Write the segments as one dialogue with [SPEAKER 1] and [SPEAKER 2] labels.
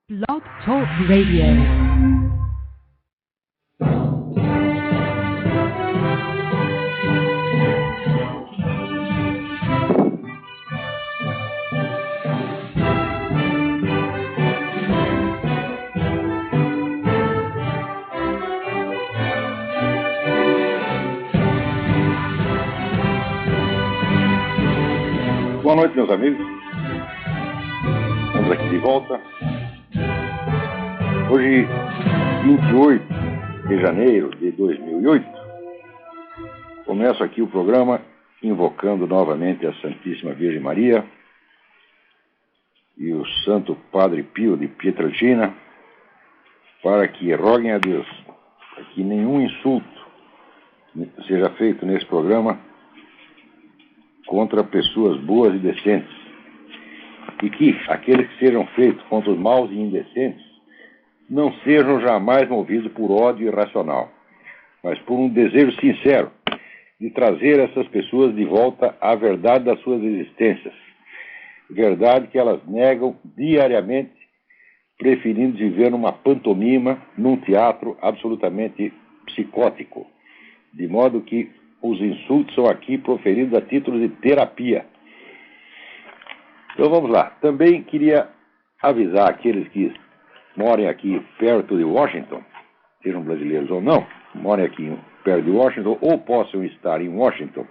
[SPEAKER 1] Blog Talk Radio.
[SPEAKER 2] Boa noite, meus amigos. Estamos aqui de volta. Hoje, 28 de janeiro de 2008, começo aqui o programa invocando novamente a Santíssima Virgem Maria e o Santo Padre Pio de Pietrelcina para que roguem a Deus para que nenhum insulto seja feito nesse programa contra pessoas boas e decentes, e que aqueles que sejam feitos contra os maus e indecentes não sejam jamais movidos por ódio irracional, mas por um desejo sincero de trazer essas pessoas de volta à verdade das suas existências, verdade que elas negam diariamente, preferindo viver numa pantomima, num teatro absolutamente psicótico, de modo que os insultos são aqui proferidos a título de terapia. Então vamos lá. Também queria avisar aqueles que morem aqui perto de Washington, sejam brasileiros ou não, morem aqui perto de Washington ou possam estar em Washington,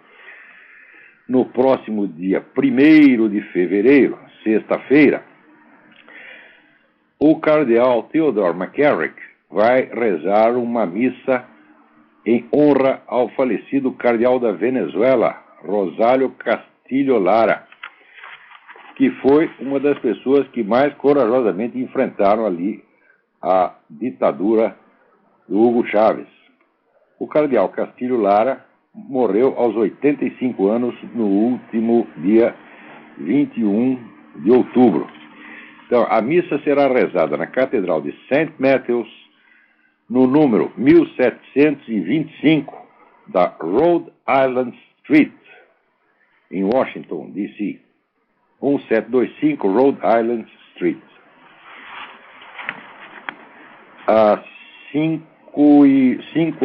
[SPEAKER 2] no próximo dia 1º de fevereiro, sexta-feira, o cardeal Theodore McCarrick vai rezar uma missa em honra ao falecido cardeal da Venezuela, Rosário Castilho Lara, que foi uma das pessoas que mais corajosamente enfrentaram ali a ditadura do Hugo Chávez. O cardeal Castilho Lara morreu aos 85 anos no último dia 21 de outubro. Então, a missa será rezada na Catedral de St. Matthews, no número 1725 da Rhode Island Street, em Washington, D.C. 1725 Rhode Island Street. Às 5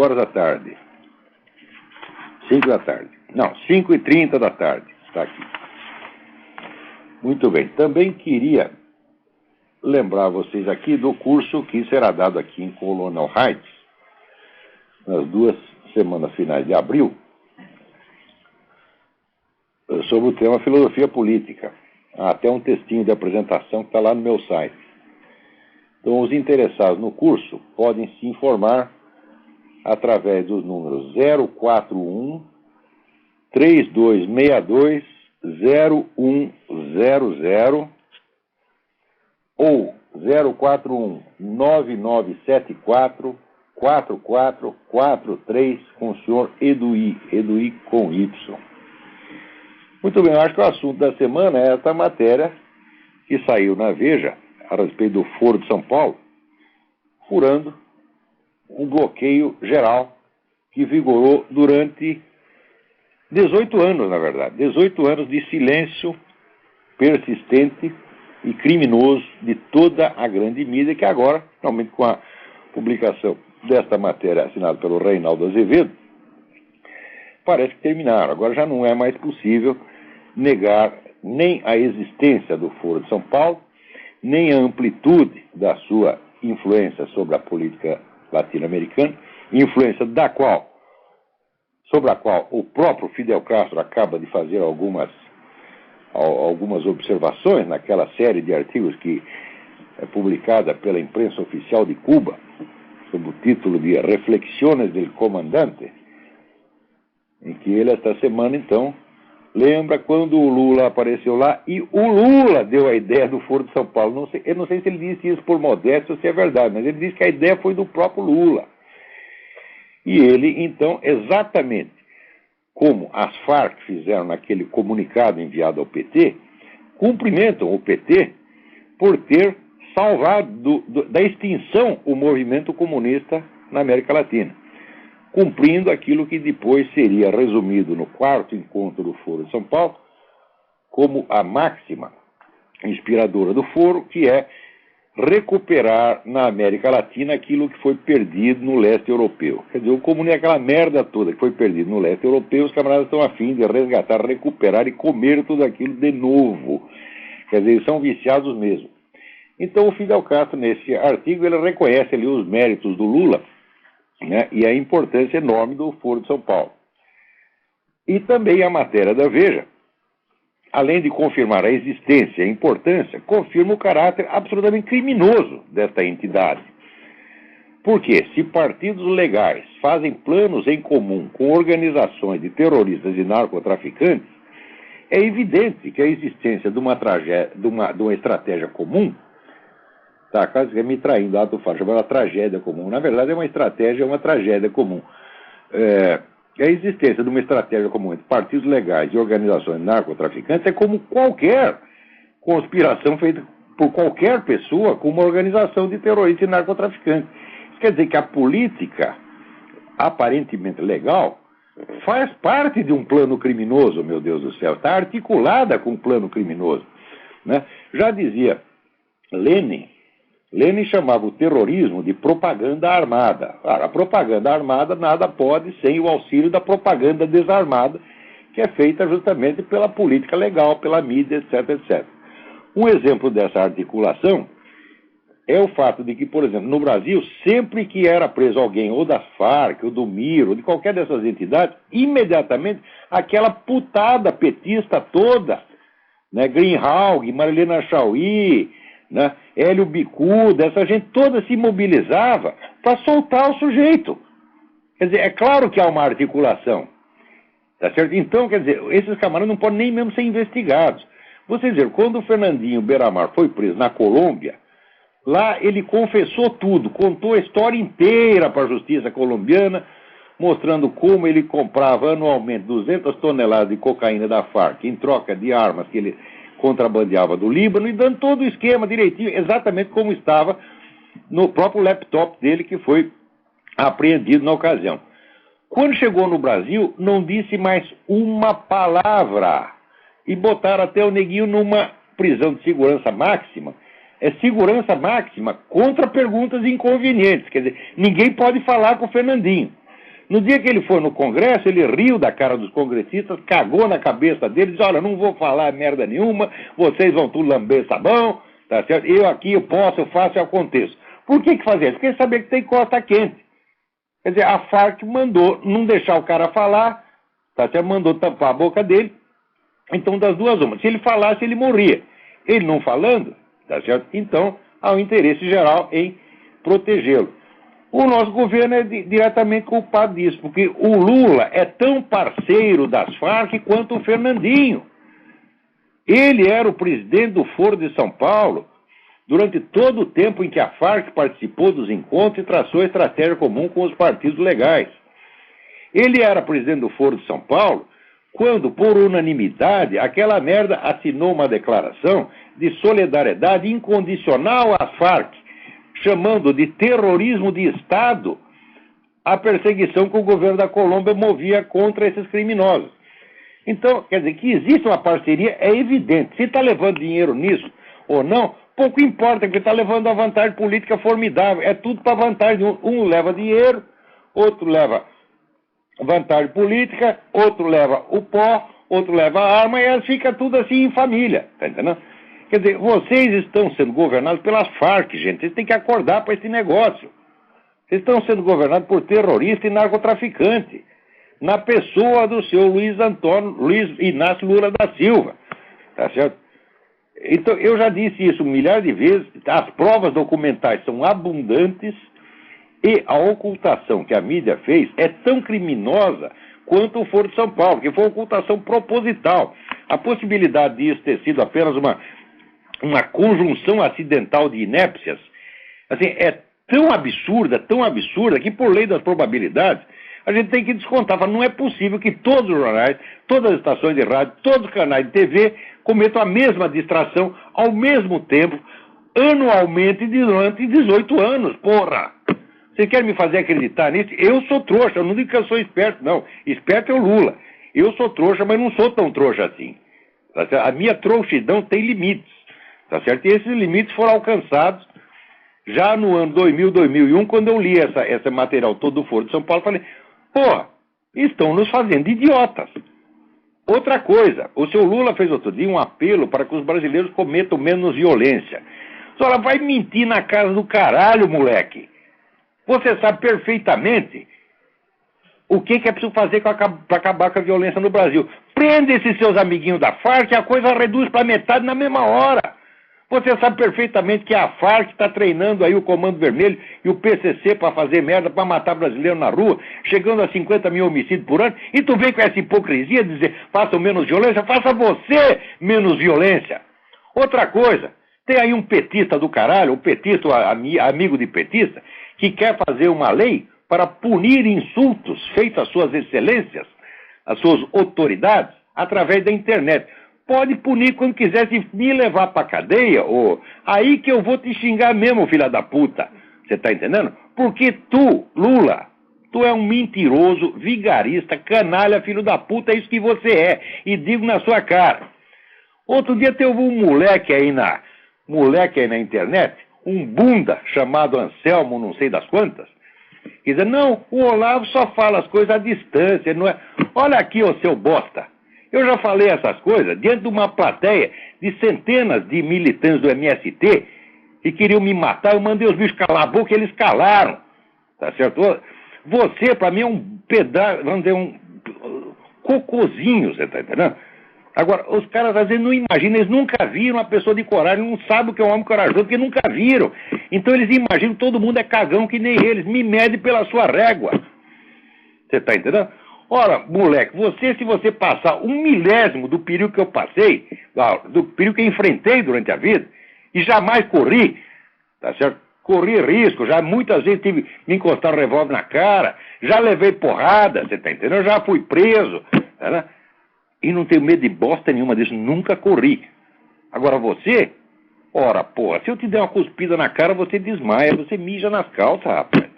[SPEAKER 2] horas da tarde. 5 da tarde. Não, 5h30 da tarde. Está aqui. Muito bem. Também queria lembrar vocês aqui do curso que será dado aqui em Colonel Heights, nas 2 semanas finais de abril, sobre o tema Filosofia Política. Há até um textinho de apresentação que está lá no meu site. Então, os interessados no curso podem se informar através dos números 041 3262 0100 ou 041 9974 4443 com o senhor Eduí com Y. Muito bem, eu acho que o assunto da semana é essa matéria que saiu na Veja a respeito do Foro de São Paulo, furando um bloqueio geral que vigorou durante 18 anos, na verdade. 18 anos de silêncio persistente e criminoso de toda a grande mídia, que agora, finalmente com a publicação desta matéria assinada pelo Reinaldo Azevedo, parece que terminaram. Agora já não é mais possível negar nem a existência do Foro de São Paulo, nem a amplitude da sua influência sobre a política latino-americana, influência sobre a qual o próprio Fidel Castro acaba de fazer algumas observações naquela série de artigos que é publicada pela imprensa oficial de Cuba, sob o título de Reflexiones del Comandante, em que ele, esta semana, então, lembra quando o Lula apareceu lá e o Lula deu a ideia do Foro de São Paulo. Eu não sei se ele disse isso por modéstia ou se é verdade, mas ele disse que a ideia foi do próprio Lula. E ele, então, exatamente como as Farc fizeram naquele comunicado enviado ao PT, cumprimentam o PT por ter salvado da extinção o movimento comunista na América Latina, cumprindo aquilo que depois seria resumido no 4º encontro do Foro de São Paulo como a máxima inspiradora do Foro, que é recuperar na América Latina aquilo que foi perdido no leste europeu. Quer dizer, o comunismo é aquela merda toda que foi perdido no leste europeu, os camaradas estão a fim de resgatar, recuperar e comer tudo aquilo de novo. Quer dizer, eles são viciados mesmo. Então o Fidel Castro, nesse artigo, ele reconhece ali os méritos do Lula, né, e a importância enorme do Foro de São Paulo. E também a matéria da Veja, além de confirmar a existência e a importância, confirma o caráter absolutamente criminoso desta entidade. Porque se partidos legais fazem planos em comum com organizações de terroristas e narcotraficantes, é evidente que a existência de uma estratégia comum, tá, quase me traindo, tu fala, chamada tragédia comum, na verdade é uma estratégia, é uma tragédia comum. A existência de uma estratégia comum entre partidos legais e organizações narcotraficantes é como qualquer conspiração feita por qualquer pessoa com uma organização de terroristas e narcotraficantes. Isso quer dizer que a política, aparentemente legal, faz parte de um plano criminoso, meu Deus do céu, está articulada com um plano criminoso, né? Já dizia Lenin chamava o terrorismo de propaganda armada. A propaganda armada nada pode sem o auxílio da propaganda desarmada, que é feita justamente pela política legal, pela mídia, etc, etc. Um exemplo dessa articulação é o fato de que, por exemplo, no Brasil, sempre que era preso alguém, ou das Farc, ou do MIR, ou de qualquer dessas entidades, imediatamente aquela putada petista toda, né, Greenhalgh, Marilena Chaui, né, Hélio Bicuda, essa gente toda se mobilizava para soltar o sujeito. Quer dizer, é claro que há uma articulação. Tá certo? Então, quer dizer, esses camaradas não podem nem mesmo ser investigados. Vocês viram, quando o Fernandinho Beiramar foi preso na Colômbia, lá ele confessou tudo, contou a história inteira para a justiça colombiana, mostrando como ele comprava anualmente 200 toneladas de cocaína da Farc em troca de armas que ele contrabandeava do Líbano, e dando todo o esquema direitinho, exatamente como estava no próprio laptop dele, que foi apreendido na ocasião. Quando chegou no Brasil, não disse mais uma palavra, e botaram até o neguinho numa prisão de segurança máxima. É segurança máxima contra perguntas inconvenientes, quer dizer, ninguém pode falar com o Fernandinho. No dia que ele foi no Congresso, ele riu da cara dos congressistas, cagou na cabeça deles, olha, não vou falar merda nenhuma, vocês vão tudo lamber sabão, tá certo? Eu aqui, eu posso, eu faço, eu aconteço. Por que fazer isso? Porque ele sabia que tem costa quente. Quer dizer, a Farc mandou não deixar o cara falar, tá certo? Mandou tampar a boca dele. Então, das duas uma, se ele falasse, ele morria. Ele não falando, tá certo? Então, há um interesse geral em protegê-lo. O nosso governo é diretamente culpado disso, porque o Lula é tão parceiro das Farc quanto o Fernandinho. Ele era o presidente do Foro de São Paulo durante todo o tempo em que a Farc participou dos encontros e traçou a estratégia comum com os partidos legais. Ele era presidente do Foro de São Paulo quando, por unanimidade, aquela merda assinou uma declaração de solidariedade incondicional às Farc, chamando de terrorismo de Estado a perseguição que o governo da Colômbia movia contra esses criminosos. Então, quer dizer, que existe uma parceria é evidente. Se está levando dinheiro nisso ou não, pouco importa, porque está levando a vantagem política formidável. É tudo para vantagem. Um leva dinheiro, outro leva vantagem política, outro leva o pó, outro leva a arma, e fica tudo assim em família. Tá entendendo? Quer dizer, vocês estão sendo governados pelas Farc, gente. Vocês têm que acordar para esse negócio. Vocês estão sendo governados por terrorista e narcotraficante, na pessoa do senhor Luiz Inácio Lula da Silva. Tá certo? Então, eu já disse isso milhares de vezes, as provas documentais são abundantes e a ocultação que a mídia fez é tão criminosa quanto o Foro de São Paulo, que foi uma ocultação proposital. A possibilidade disso ter sido apenas uma conjunção acidental de inépcias, assim, é tão absurda, que por lei das probabilidades, a gente tem que descontar. Não é possível que todos os jornais, todas as estações de rádio, todos os canais de TV cometam a mesma distração ao mesmo tempo, anualmente, durante 18 anos, porra! Você quer me fazer acreditar nisso? Eu sou trouxa, eu não digo que eu sou esperto, não. Esperto é o Lula. Eu sou trouxa, mas não sou tão trouxa assim. A minha trouxidão tem limites. Tá certo? E esses limites foram alcançados Já no ano 2000, 2001, quando eu li esse material todo do Foro de São Paulo, falei, pô, estão nos fazendo idiotas. Outra coisa, o seu Lula fez outro dia um apelo para que os brasileiros cometam menos violência. Só ela vai mentir na casa do caralho, moleque. Você sabe perfeitamente o que é preciso fazer para acabar com a violência no Brasil. Prende esses seus amiguinhos da Farc e a coisa reduz para metade na mesma hora. Você sabe perfeitamente que a Farc está treinando aí o Comando Vermelho e o PCC para fazer merda, para matar brasileiro na rua, chegando a 50 mil homicídios por ano, e tu vem com essa hipocrisia de dizer, façam menos violência, faça você menos violência. Outra coisa, tem aí um petista do caralho, um petista, amigo de petista, que quer fazer uma lei para punir insultos feitos às suas excelências, às suas autoridades, através da internet. Pode punir quando quiser, se me levar pra cadeia, aí que eu vou te xingar mesmo, filha da puta. Você tá entendendo? Porque tu, Lula, tu é um mentiroso, vigarista, canalha, filho da puta, é isso que você é. E digo na sua cara. Outro dia teve um moleque aí na internet, um bunda chamado Anselmo, não sei das quantas, quer dizer, não, o Olavo só fala as coisas à distância, não é? Olha aqui, ô seu bosta. Eu já falei essas coisas diante de uma plateia de centenas de militantes do MST que queriam me matar. Eu mandei os bichos calar a boca e eles calaram. Tá certo? Você, pra mim, é um pedaço, vamos dizer, um cocôzinho, você tá entendendo? Agora, os caras às vezes não imaginam, eles nunca viram uma pessoa de coragem, não sabem o que é um homem corajoso, porque nunca viram. Então eles imaginam que todo mundo é cagão que nem eles. Me mede pela sua régua. Você tá entendendo? Ora, moleque, se você passar 1/1000 do perigo que eu passei, do perigo que eu enfrentei durante a vida, e jamais corri, tá certo? Corri risco, já muitas vezes tive me encostar um revólver na cara, já levei porrada, você tá entendendo? Eu já fui preso, né? E não tenho medo de bosta nenhuma disso, nunca corri. Agora você, ora, porra, se eu te der uma cuspida na cara, você desmaia, você mija nas calças, rapaz.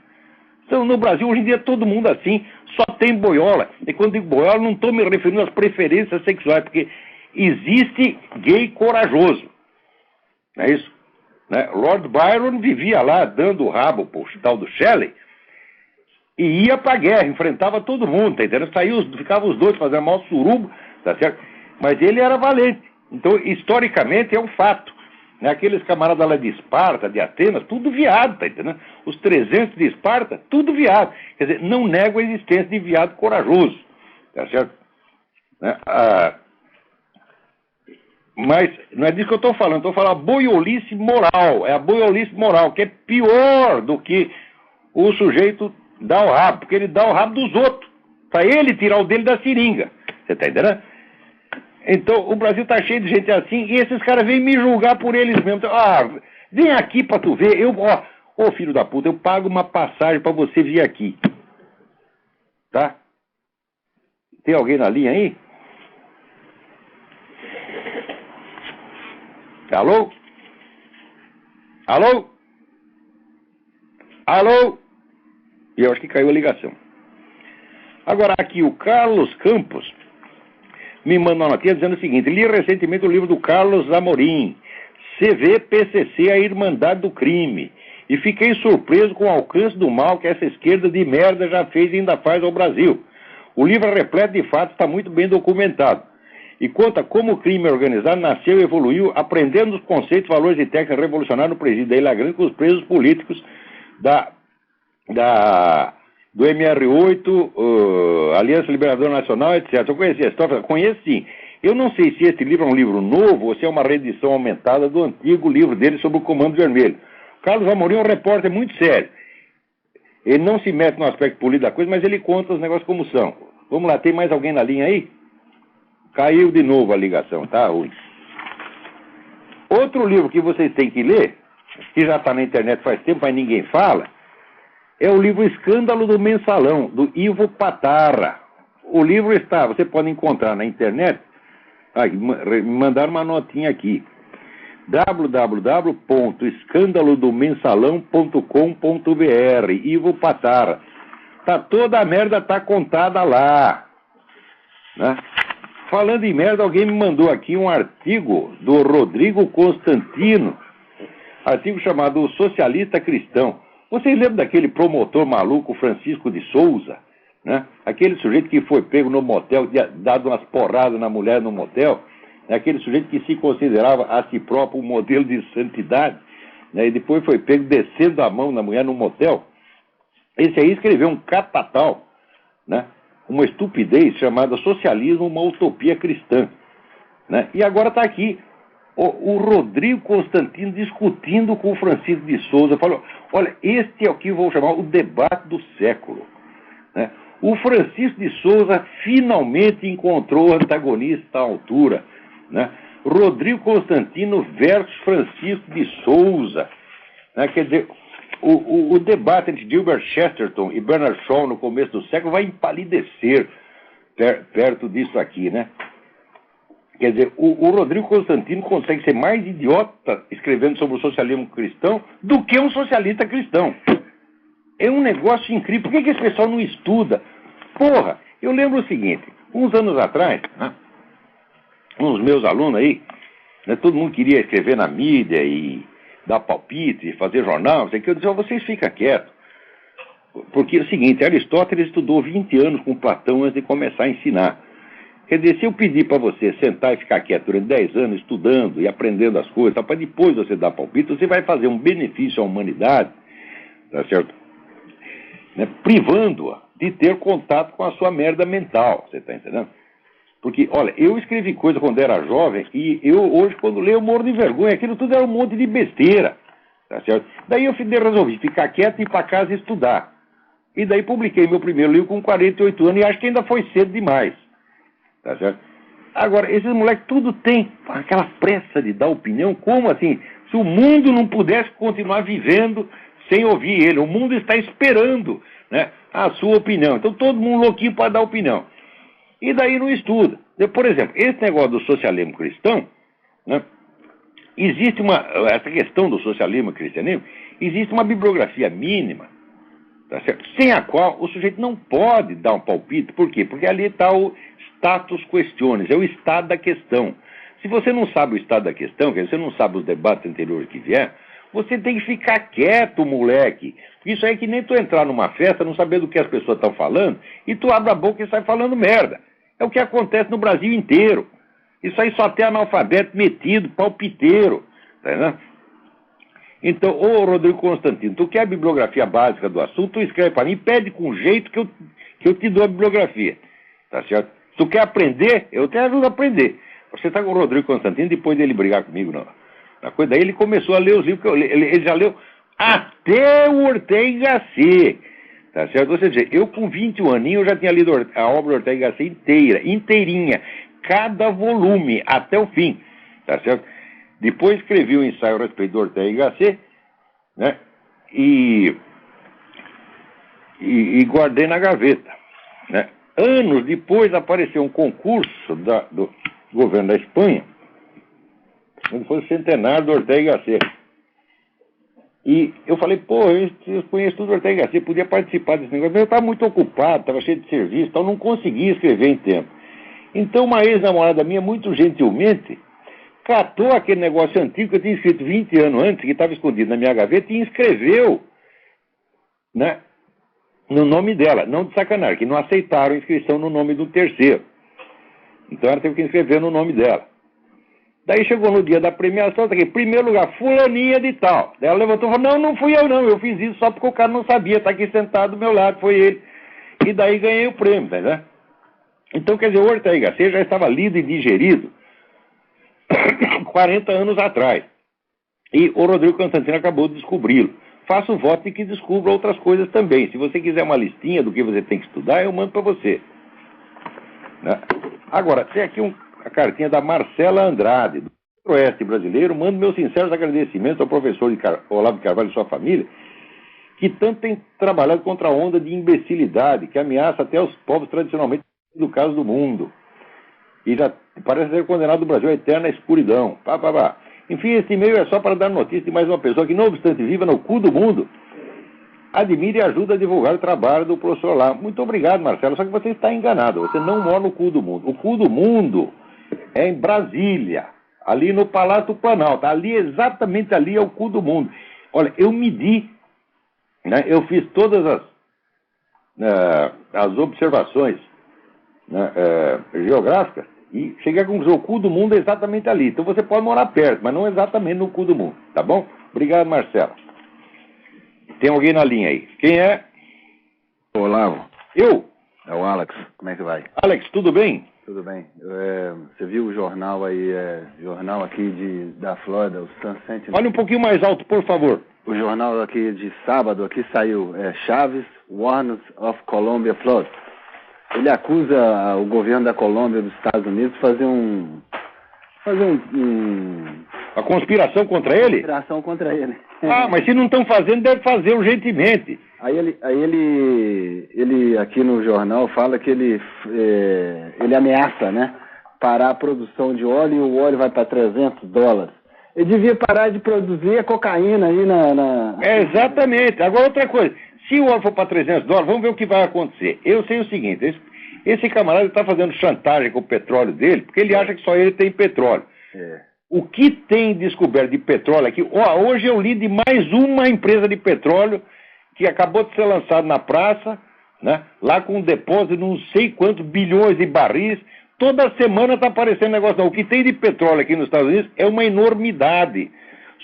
[SPEAKER 2] Então, no Brasil, hoje em dia, todo mundo assim, só tem boiola. E quando digo boiola, não estou me referindo às preferências sexuais, porque existe gay corajoso. Não é isso? Né? Lord Byron vivia lá, dando o rabo pro tal do Shelley, e ia pra guerra, enfrentava todo mundo, tá entendendo? Ficavam os dois fazendo mal surubo, tá certo? Mas ele era valente. Então, historicamente, é um fato. Aqueles camaradas lá de Esparta, de Atenas, tudo viado, tá entendendo? Os 300 de Esparta, tudo viado. Quer dizer, não nego a existência de viado corajoso, tá certo? Mas não é disso que eu estou falando a boiolice moral. É a boiolice moral, que é pior do que o sujeito dar o rabo, porque ele dá o rabo dos outros, para ele tirar o dele da seringa. Você tá entendendo? Então, o Brasil tá cheio de gente assim, e esses caras vêm me julgar por eles mesmos. Vem aqui pra tu ver, ô filho da puta, eu pago uma passagem pra você vir aqui. Tá? Tem alguém na linha aí? Alô? Alô? Alô? E eu acho que caiu a ligação. Agora aqui, o Carlos Campos me mandou uma notinha dizendo o seguinte: li recentemente o livro do Carlos Amorim, CVPCC, a Irmandade do Crime, e fiquei surpreso com o alcance do mal que essa esquerda de merda já fez e ainda faz ao Brasil. O livro é repleto de fatos, está muito bem documentado, e conta como o crime organizado nasceu e evoluiu, aprendendo os conceitos, valores e técnicas revolucionários no presídio da Ilha Grande com os presos políticos do MR8, Aliança Liberadora Nacional, etc. Eu conheci a história? Conheço sim. Eu não sei se esse livro é um livro novo ou se é uma reedição aumentada do antigo livro dele sobre o Comando Vermelho. Carlos Amorim é um repórter muito sério. Ele não se mete no aspecto político da coisa, mas ele conta os negócios como são. Vamos lá, tem mais alguém na linha aí? Caiu de novo a ligação, tá ruim. Outro livro que vocês têm que ler, que já está na internet faz tempo, mas ninguém fala, é o livro Escândalo do Mensalão, do Ivo Patarra. O livro você pode encontrar na internet. Me mandaram uma notinha aqui. www.escandalodomensalão.com.br. Ivo Patarra. Toda a merda tá contada lá. Né? Falando em merda, alguém me mandou aqui um artigo do Rodrigo Constantino artigo chamado O Socialista Cristão. Vocês lembram daquele promotor maluco Francisco de Souza, né? Aquele sujeito que foi pego no motel, dado umas porradas na mulher no motel, né? Aquele sujeito que se considerava a si próprio um modelo de santidade, né? E depois foi pego descendo a mão na mulher no motel. Esse aí escreveu um catatal, né? Uma estupidez chamada Socialismo, uma Utopia Cristã, né? E agora está aqui o Rodrigo Constantino discutindo com o Francisco de Souza. Falou: olha, este é o que eu vou chamar o debate do século, né? O Francisco de Souza finalmente encontrou o antagonista à altura, né? Rodrigo Constantino versus Francisco de Souza, né? Quer dizer, o debate entre Gilbert Chesterton e Bernard Shaw no começo do século vai empalidecer perto disso aqui, né? Quer dizer, o Rodrigo Constantino consegue ser mais idiota escrevendo sobre o socialismo cristão do que um socialista cristão. É um negócio incrível. Por que esse pessoal não estuda? Porra, eu lembro o seguinte, uns anos atrás, né, uns meus alunos aí, né, todo mundo queria escrever na mídia e dar palpite, fazer jornal, não sei o que. Eu disse: vocês ficam quietos. Porque é o seguinte, Aristóteles estudou 20 anos com Platão antes de começar a ensinar. Quer dizer, se eu pedir para você sentar e ficar quieto durante 10 anos estudando e aprendendo as coisas, para depois você dar palpite, você vai fazer um benefício à humanidade, tá certo? Né? Privando-a de ter contato com a sua merda mental, você está entendendo? Porque, olha, eu escrevi coisa quando era jovem e eu hoje, quando leio, eu morro de vergonha. Aquilo tudo era um monte de besteira, tá certo? Daí eu resolvi ficar quieto e ir para casa e estudar. E daí publiquei meu primeiro livro com 48 anos e acho que ainda foi cedo demais. Tá certo? Agora, esses moleques tudo tem aquela pressa de dar opinião. Como assim? Se o mundo não pudesse continuar vivendo sem ouvir ele. O mundo está esperando, né, a sua opinião. Então todo mundo louquinho para dar opinião. E daí não estuda. Por exemplo, esse negócio do socialismo cristão, né, existe essa questão do socialismo e cristianismo, existe uma bibliografia mínima, tá certo? Sem a qual o sujeito não pode dar um palpite. Por quê? Porque ali está o status questiones, é o estado da questão. Se você não sabe o estado da questão, quer dizer, você não sabe os debates anteriores que vier, você tem que ficar quieto, moleque. Isso aí é que nem tu entrar numa festa, não saber do que as pessoas estão falando, e tu abre a boca e sai falando merda. É o que acontece no Brasil inteiro. Isso aí só tem analfabeto metido, palpiteiro. Tá vendo? Então, ô Rodrigo Constantino, tu quer a bibliografia básica do assunto, tu escreve para mim, pede com jeito que eu te dou a bibliografia. Tá certo? Se tu quer aprender, eu te ajudo a aprender. Você está com o Rodrigo Constantino, depois dele brigar comigo na coisa, daí ele começou a ler os livros que eu li. Ele já leu até o Ortega y Gasset. Tá certo? Ou seja, eu com 21 aninhos eu já tinha lido a obra do Ortega y Gasset inteirinha. Cada volume, até o fim. Tá certo? Depois escrevi um ensaio a respeito do Ortega y Gasset, né? E guardei na gaveta, né? Anos depois apareceu um concurso do governo da Espanha, onde foi o centenário do Ortega y Gasset. E eu falei: pô, eu conheço tudo do Ortega y Gasset, podia participar desse negócio, mas eu estava muito ocupado, estava cheio de serviço, então não conseguia escrever em tempo. Então uma ex-namorada minha, muito gentilmente, catou aquele negócio antigo que eu tinha escrito 20 anos antes, que estava escondido na minha gaveta, e inscreveu, né, no nome dela. Não de sacanagem, que não aceitaram a inscrição no nome do terceiro. Então ela teve que inscrever no nome dela. Daí chegou no dia da premiação, tá aqui, primeiro lugar, fulaninha de tal. Daí ela levantou e falou: não fui eu não, eu fiz isso só porque o cara não sabia, tá aqui sentado do meu lado, foi ele. E daí ganhei o prêmio, tá, né? Então, quer dizer, o Ortega y Gasset já estava lido e digerido 40 anos atrás. E o Rodrigo Constantino acabou de descobri-lo. Faço o voto de que descubra outras coisas também. Se você quiser uma listinha do que você tem que estudar, eu mando para você. Né? Agora, tem aqui a cartinha da Marcela Andrade, do Oeste brasileiro. Mando meus sinceros agradecimentos ao professor Olavo de Carvalho e sua família, que tanto tem trabalhado contra a onda de imbecilidade que ameaça até os povos tradicionalmente educados do mundo. E já parece ter condenado o Brasil à eterna escuridão. Enfim, esse e-mail é só para dar notícia de mais uma pessoa que, não obstante viva no cu do mundo, admire e ajuda a divulgar o trabalho do professor Olavo. Muito obrigado, Marcelo, só que você está enganado. Você não mora no cu do mundo. O cu do mundo é em Brasília. ali no Palácio do Planalto. Ali, exatamente ali, é o cu do mundo. Olha, eu medi, né? Eu fiz todas as observações, né, geográficas e cheguei a conclusão, o cu do mundo é exatamente ali. Então você pode morar perto, mas não exatamente no cu do mundo, tá bom? Obrigado, Marcelo. Tem alguém na linha aí. Quem é?
[SPEAKER 1] Olavo.
[SPEAKER 2] Eu?
[SPEAKER 1] É o Alex. Como é que vai?
[SPEAKER 2] Alex, tudo bem?
[SPEAKER 1] Tudo bem. Você viu o jornal aí, jornal aqui da Flórida, o Sun Sentinel?
[SPEAKER 2] Olha um pouquinho mais alto, por favor.
[SPEAKER 1] O jornal aqui de sábado, aqui saiu, Chaves warns of Colombia flood. Ele acusa o governo da Colômbia dos Estados Unidos de fazer
[SPEAKER 2] A conspiração contra ele?
[SPEAKER 1] Conspiração contra ele.
[SPEAKER 2] Ah, mas se não estão fazendo, deve fazer urgentemente.
[SPEAKER 1] Aí ele aqui no jornal fala que ele ameaça, né, parar a produção de óleo e o óleo vai para $300. Ele devia parar de produzir a cocaína aí
[SPEAKER 2] Exatamente. Agora outra coisa, se o óleo for para $300, vamos ver o que vai acontecer. Eu sei o seguinte, esse camarada está fazendo chantagem com o petróleo dele, porque ele acha que só ele tem petróleo. O que tem descoberto de petróleo aqui, hoje eu li de mais uma empresa de petróleo que acabou de ser lançado na praça, né, lá com um depósito de não sei quantos bilhões de barris. Toda semana está aparecendo negócio. Não. O que tem de petróleo aqui nos Estados Unidos é uma enormidade.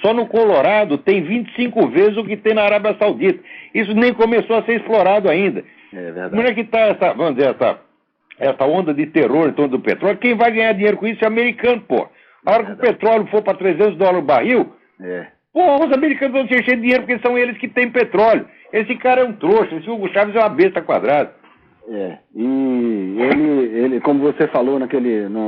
[SPEAKER 2] Só no Colorado tem 25 vezes o que tem na Arábia Saudita. Isso nem começou a ser explorado ainda.
[SPEAKER 1] É verdade.
[SPEAKER 2] Como é que está essa onda de terror em torno do petróleo? Quem vai ganhar dinheiro com isso é o americano, pô. A hora que o petróleo for para $300 o barril, os americanos vão se encher de dinheiro porque são eles que têm petróleo. Esse cara é um trouxa, esse Hugo Chávez é uma besta quadrada.
[SPEAKER 1] E ele, como você falou no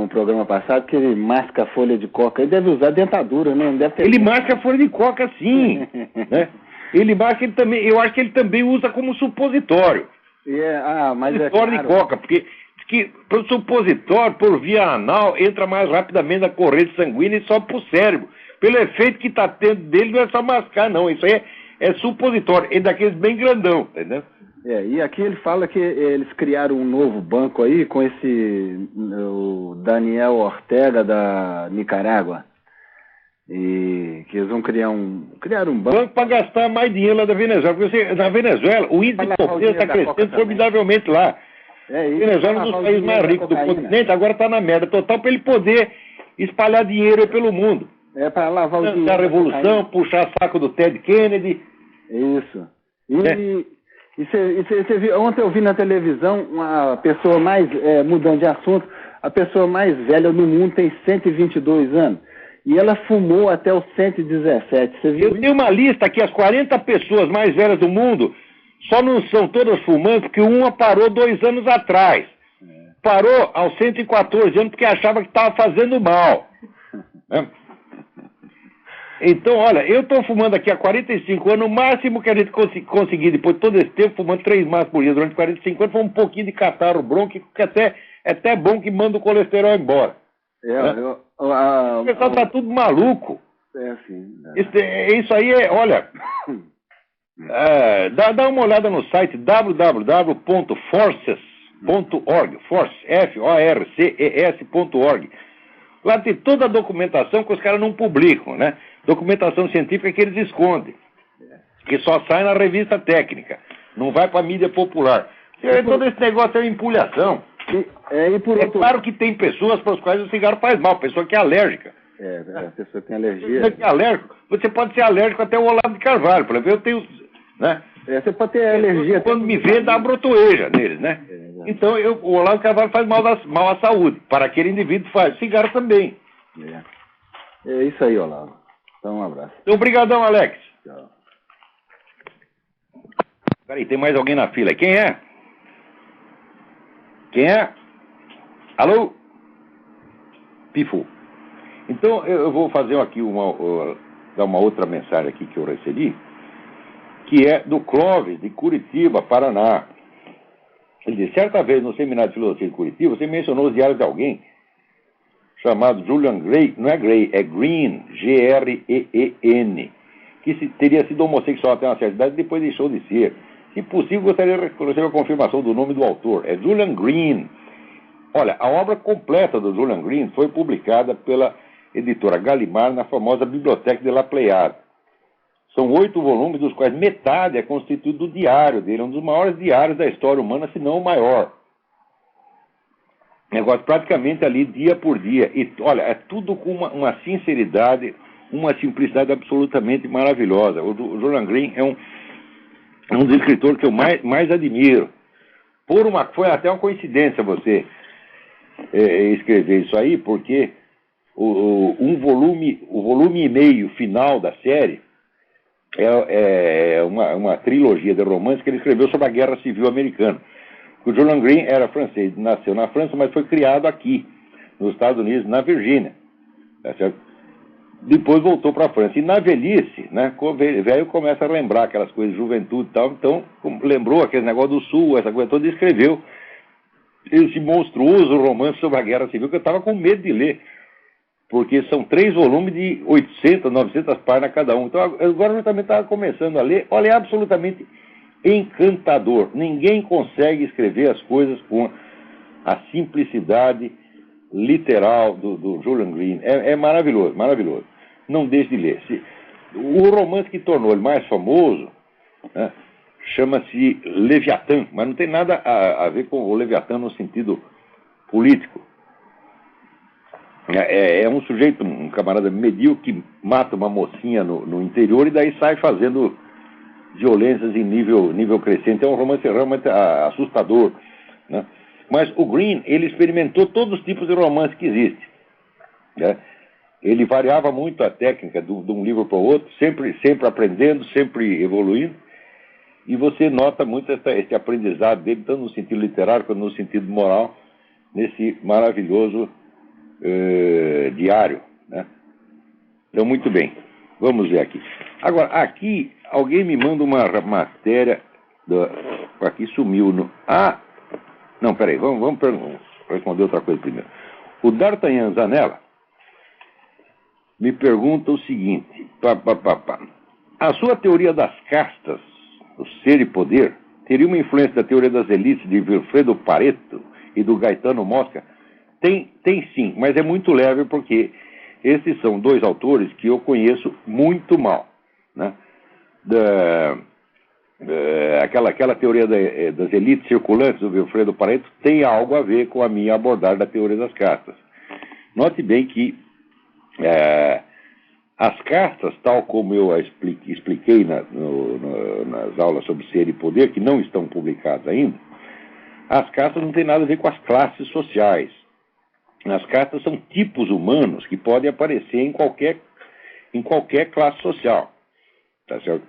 [SPEAKER 1] programa passado, que ele masca a folha de coca. Ele deve usar dentadura, né?
[SPEAKER 2] Ele masca a folha de coca, sim. Né? Ele masca, eu acho que ele também usa como supositório.
[SPEAKER 1] Mas
[SPEAKER 2] supositório de coca, porque o supositório, por via anal, entra mais rapidamente na corrente sanguínea e sobe para o cérebro. Pelo efeito que está tendo dele, não é só mascar, não. Isso aí é supositório. É daqueles bem grandão, entendeu?
[SPEAKER 1] E aqui ele fala que eles criaram um novo banco aí com o Daniel Ortega da Nicarágua. E que eles vão criar um banco
[SPEAKER 2] para gastar mais dinheiro lá da Venezuela. Porque na Venezuela, o índice de pobreza está crescendo formidavelmente lá. A Venezuela é um dos países mais ricos do continente, agora está na merda total para ele poder espalhar dinheiro aí pelo mundo.
[SPEAKER 1] Para lavar o dinheiro.
[SPEAKER 2] Da revolução, puxar saco do Ted Kennedy.
[SPEAKER 1] Isso. E você viu, ontem eu vi na televisão uma pessoa mais, mudando de assunto, a pessoa mais velha do mundo tem 122 anos. E ela fumou até os 117. Você viu?
[SPEAKER 2] Eu tenho uma lista aqui, as 40 pessoas mais velhas do mundo, só não são todas fumantes, porque uma parou 2 anos atrás. Parou aos 114 anos porque achava que estava fazendo mal. Então, olha, eu estou fumando aqui há 45 anos, o máximo que a gente conseguir, depois de todo esse tempo, fumando 3 maços por dia durante 45 anos, foi um pouquinho de catarro brônquico, que é até bom que manda o colesterol embora. O pessoal está tudo maluco. Isso aí olha, dá uma olhada no site www.forces.org, forces.org. Lá tem toda a documentação que os caras não publicam, né? Documentação científica que eles escondem, que só sai na revista técnica, não vai para a mídia popular. Todo esse negócio é uma empulhação. Claro que tem pessoas para as quais o cigarro faz mal, pessoa que é alérgica.
[SPEAKER 1] A pessoa que tem alergia.
[SPEAKER 2] Você que é alérgico, você pode ser alérgico até o Olavo de Carvalho, por exemplo, eu tenho, né?
[SPEAKER 1] Você pode ter alergia.
[SPEAKER 2] Quando me vê, dá brotoeja neles, né? Então, o Olavo de Carvalho faz mal à saúde. Para aquele indivíduo faz. Cigarro também.
[SPEAKER 1] É isso aí, Olavo. Então, um abraço.
[SPEAKER 2] Então, obrigadão, Alex.
[SPEAKER 1] Tchau.
[SPEAKER 2] Peraí, tem mais alguém na fila. Quem é? Quem é? Alô? Pifo. Então, eu vou fazer aqui dar uma outra mensagem aqui que eu recebi, que é do Clóvis, de Curitiba, Paraná. Ele disse, certa vez no seminário de filosofia de Curitiba, você mencionou os diários de alguém chamado Julian Gray, não é Gray, é Green, Green, que teria sido homossexual até uma certa idade e depois deixou de ser. Se possível, gostaria de receber a confirmação do nome do autor. É Julian Green. Olha, a obra completa do Julian Green foi publicada pela editora Gallimard, na famosa Bibliothèque de la Pléiade. São 8 volumes, dos quais metade é constituído do diário dele, um dos maiores diários da história humana, se não o maior. Negócio praticamente ali, dia por dia. E, olha, é tudo com uma sinceridade, uma simplicidade absolutamente maravilhosa. O Julian Green é um dos escritores que eu mais admiro. Foi até uma coincidência você escrever isso aí, porque o volume e meio final da série é uma trilogia de romances que ele escreveu sobre a Guerra Civil Americana. O Julian Green era francês, nasceu na França, mas foi criado aqui, nos Estados Unidos, na Virgínia. Tá certo? Depois voltou para a França. E na velhice, né, o velho começa a lembrar aquelas coisas de juventude e tal. Então, lembrou aquele negócio do Sul, essa coisa toda, e escreveu esse monstruoso romance sobre a Guerra Civil, que eu estava com medo de ler. Porque são 3 volumes de 800, 900 páginas cada um. Então, agora eu também estava começando a ler. Olha, é absolutamente encantador. Ninguém consegue escrever as coisas com a simplicidade literal do Julian Green. É maravilhoso, maravilhoso. Não deixe de ler. O romance que tornou ele mais famoso, né, chama-se Leviatã, mas não tem nada a ver com o Leviatã no sentido político. É um sujeito, um camarada medíocre, que mata uma mocinha no interior e daí sai fazendo violências em nível crescente. É um romance realmente assustador, né? Mas o Green, ele experimentou todos os tipos de romance que existem, né? Ele variava muito a técnica de um livro para o outro, sempre aprendendo, sempre evoluindo, e você nota muito esse aprendizado dele, tanto no sentido literário quanto no sentido moral, nesse maravilhoso diário, né? Então, muito bem. Vamos ver aqui. Agora, aqui, alguém me manda uma matéria. Aqui sumiu. Não, peraí. Vamos responder outra coisa primeiro. O D'Artagnan Zanella me pergunta o seguinte. A sua teoria das castas, do ser e poder, teria uma influência da teoria das elites de Vilfredo Pareto e do Gaetano Mosca? Tem sim, mas é muito leve, porque esses são 2 autores que eu conheço muito mal, né? Aquela teoria das elites circulantes do Vilfredo Pareto tem algo a ver com a minha abordagem da teoria das castas. Note bem que as castas, tal como eu expliquei nas aulas sobre ser e poder, que não estão publicadas ainda, as castas não têm nada a ver com as classes sociais. As castas são tipos humanos que podem aparecer em qualquer classe social, tá certo?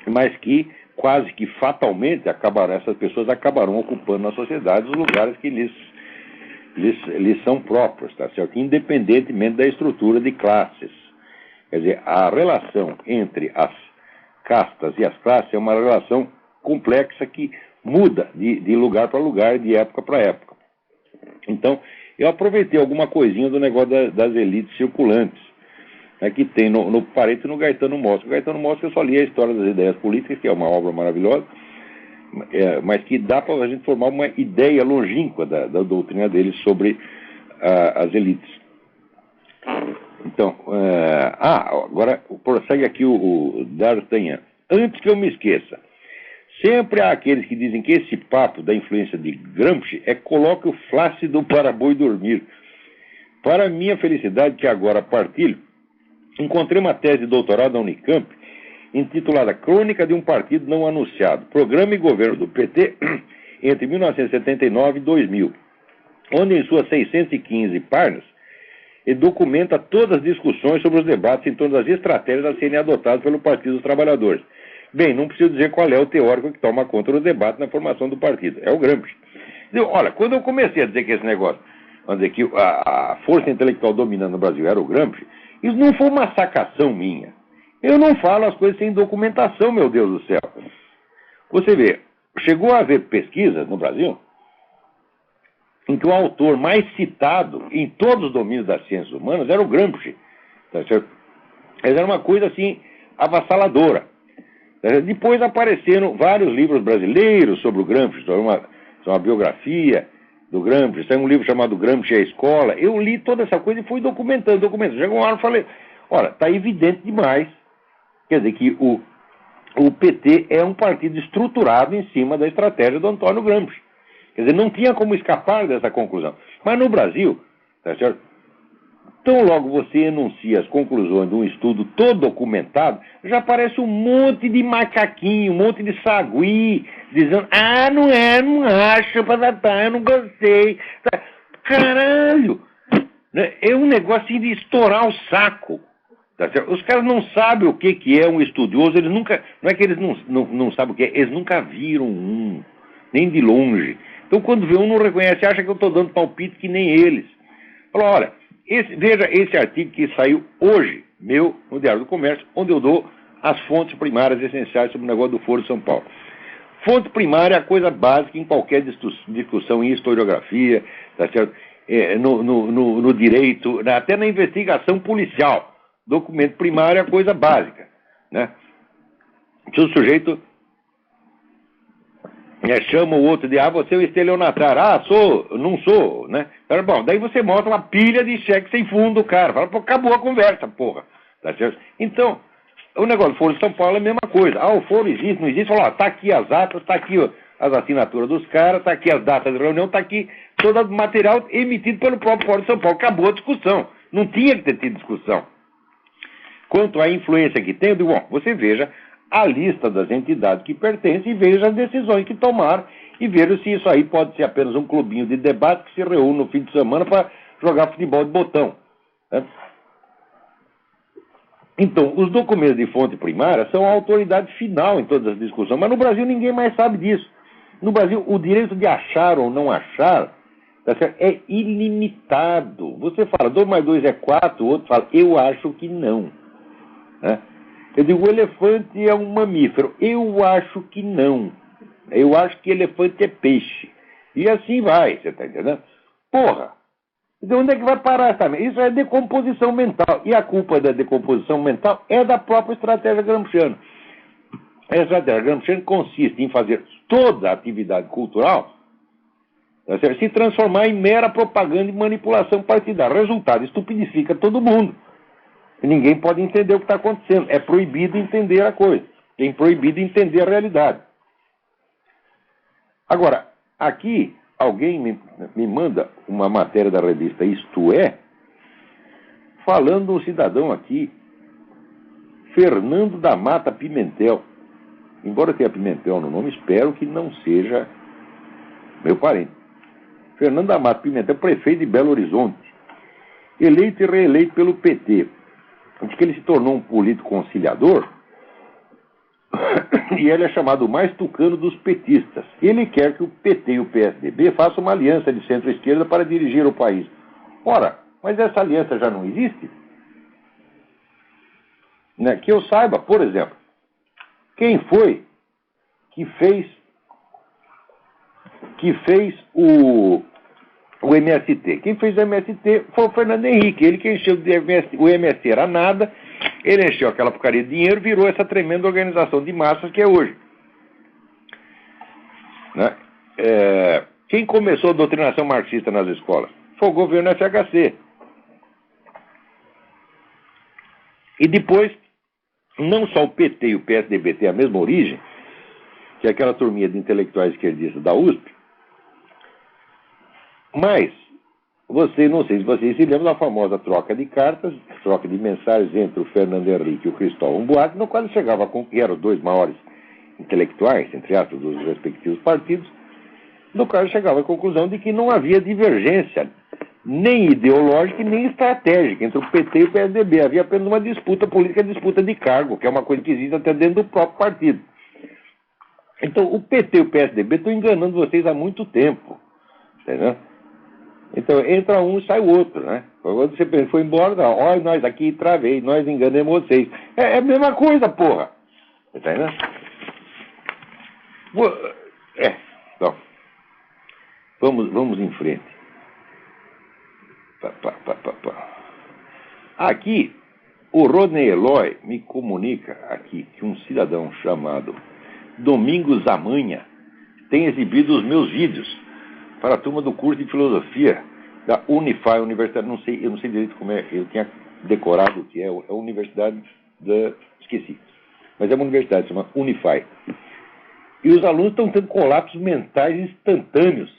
[SPEAKER 2] Mas que quase que fatalmente essas pessoas acabarão ocupando na sociedade os lugares que lhes são próprios, tá certo? Independentemente da estrutura de classes. Quer dizer, a relação entre as castas e as classes é uma relação complexa que muda de lugar para lugar, de época para época. Então, eu aproveitei alguma coisinha do negócio das elites circulantes, né, que tem no Pareto e no Gaetano Mosca. O Gaetano Mosca, eu só li a História das Ideias Políticas, que é uma obra maravilhosa, mas que dá para a gente formar uma ideia longínqua da doutrina dele sobre as elites. Então, agora prossegue aqui o D'Artagnan. Antes que eu me esqueça, sempre há aqueles que dizem que esse papo da influência de Gramsci é coloque o flácido para boi dormir. Para minha felicidade, que agora partilho, encontrei uma tese de doutorado da Unicamp intitulada Crônica de um Partido Não Anunciado, Programa e Governo do PT entre 1979 e 2000, onde em suas 615 páginas ele documenta todas as discussões sobre os debates em torno das estratégias a serem adotadas pelo Partido dos Trabalhadores. Bem, não preciso dizer qual é o teórico que toma conta do debate na formação do partido. É o Gramsci. Olha, quando eu comecei a dizer que esse negócio, vamos dizer que a força intelectual dominando no Brasil era o Gramsci, isso não foi uma sacação minha. Eu não falo as coisas sem documentação, meu Deus do céu. Você vê, chegou a haver pesquisas no Brasil em que o autor mais citado em todos os domínios das ciências humanas era o Gramsci. Tá certo? Mas era uma coisa assim avassaladora. Depois apareceram vários livros brasileiros sobre o Gramsci, sobre uma biografia, do Gramsci, saiu um livro chamado Gramsci e a Escola. Eu li toda essa coisa e fui documentando. Chegou uma hora e falei, olha, está evidente demais, quer dizer, que o PT é um partido estruturado em cima da estratégia do Antônio Gramsci. Quer dizer, não tinha como escapar dessa conclusão. Mas no Brasil, tá certo? Tão logo você enuncia as conclusões de um estudo todo documentado, já aparece um monte de macaquinho, um monte de sagui, dizendo, não é, não acho, patatá, eu não gostei. Caralho! É um negócio de estourar o saco. Tá certo? Os caras não sabem o que é um estudioso, eles nunca, não é que eles não sabem o que é, eles nunca viram um, nem de longe. Então quando vê um não reconhece, acha que eu estou dando palpite que nem eles. Fala, olha, veja esse artigo que saiu hoje, meu, no Diário do Comércio, onde eu dou as fontes primárias essenciais sobre o negócio do Foro de São Paulo. Fonte primária é a coisa básica em qualquer discussão em historiografia, tá certo? No direito, até na investigação policial. Documento primário é a coisa básica, né? Se o sujeito chama o outro de, você é o estelionatário, sou, não sou, né? Bom, daí você mostra uma pilha de cheque sem fundo do cara, fala, acabou a conversa, porra, tá certo? Então, o negócio do Foro de São Paulo é a mesma coisa, o foro existe, não existe, fala, tá aqui as atas, tá aqui as assinaturas dos caras, tá aqui as datas de reunião, tá aqui todo o material emitido pelo próprio Foro de São Paulo, acabou a discussão, não tinha que ter tido discussão. Quanto à influência que tem, eu digo, bom, você veja a lista das entidades que pertencem e veja as decisões que tomaram e veja se isso aí pode ser apenas um clubinho de debate que se reúne no fim de semana para jogar futebol de botão, né? Então, os documentos de fonte primária são a autoridade final em todas as discussões, mas no Brasil ninguém mais sabe disso. No Brasil, o direito de achar ou não achar, tá certo? É ilimitado. Você fala, 2 mais 2 é 4, o outro fala, eu acho que não. Eu digo, o elefante é um mamífero. Eu acho que não. Eu acho que elefante é peixe. E assim vai, você está entendendo? Porra! Então onde é que vai parar essa? Isso é decomposição mental. E a culpa da decomposição mental é da própria estratégia gramsciana. A estratégia gramsciana consiste em fazer toda a atividade cultural se transformar em mera propaganda e manipulação partidária. Resultado, estupidifica todo mundo. Ninguém pode entender o que está acontecendo. É proibido entender a coisa. Tem proibido entender a realidade. Agora, aqui, alguém me manda uma matéria da revista Isto É, falando de um cidadão aqui, Fernando da Mata Pimentel. Embora tenha Pimentel no nome, espero que não seja meu parente. Fernando da Mata Pimentel, prefeito de Belo Horizonte. Eleito e reeleito pelo PT. Diz que ele se tornou um político conciliador e ele é chamado o mais tucano dos petistas. Ele quer que o PT e o PSDB façam uma aliança de centro-esquerda para dirigir o país. Ora, mas essa aliança já não existe? Né? Que eu saiba, por exemplo, quem foi que fez o MST? Quem fez o MST foi o Fernando Henrique. Ele que encheu o MST era nada, ele encheu aquela porcaria de dinheiro, virou essa tremenda organização de massas que é hoje. Né? Quem começou a doutrinação marxista nas escolas? Foi o governo FHC. E depois, não só o PT e o PSDB têm a mesma origem, que é aquela turminha de intelectuais esquerdistas da USP, mas, não sei se vocês se lembram da famosa troca de cartas, troca de mensagens entre o Fernando Henrique e o Cristóvão Buarque, no qual ele chegava que eram os dois maiores intelectuais, entre aspas, dos respectivos partidos, no qual ele chegava à conclusão de que não havia divergência, nem ideológica e nem estratégica, entre o PT e o PSDB. Havia apenas uma disputa política, disputa de cargo, que é uma coisa que existe até dentro do próprio partido. Então, o PT e o PSDB estão enganando vocês há muito tempo, entendeu? Então, entra um e sai o outro, né? Quando você foi embora, olha, nós aqui travei, nós enganamos vocês. É a mesma coisa, porra. Tá entendendo? Então, vamos em frente. Aqui, o Rodney Eloy me comunica aqui que um cidadão chamado Domingos Amanha tem exibido os meus vídeos para a turma do curso de filosofia da Unify, universidade, eu não sei direito como é, eu tinha decorado o que é a universidade esqueci, mas é uma universidade, se chama Unify. E os alunos estão tendo colapsos mentais instantâneos.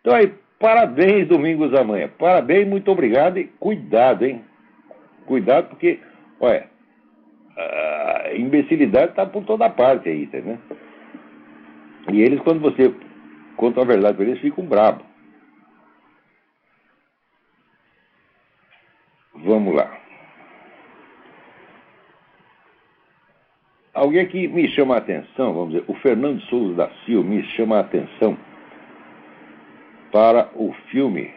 [SPEAKER 2] Então aí, parabéns, Domingos da Manhã, parabéns, muito obrigado e cuidado, hein? Cuidado porque, olha, a imbecilidade está por toda parte aí, tá, né? E eles, quando você conta a verdade para eles, ficam bravos. Vamos lá. Alguém aqui me chama a atenção, vamos dizer, o Fernando Souza da Silva me chama a atenção para o filme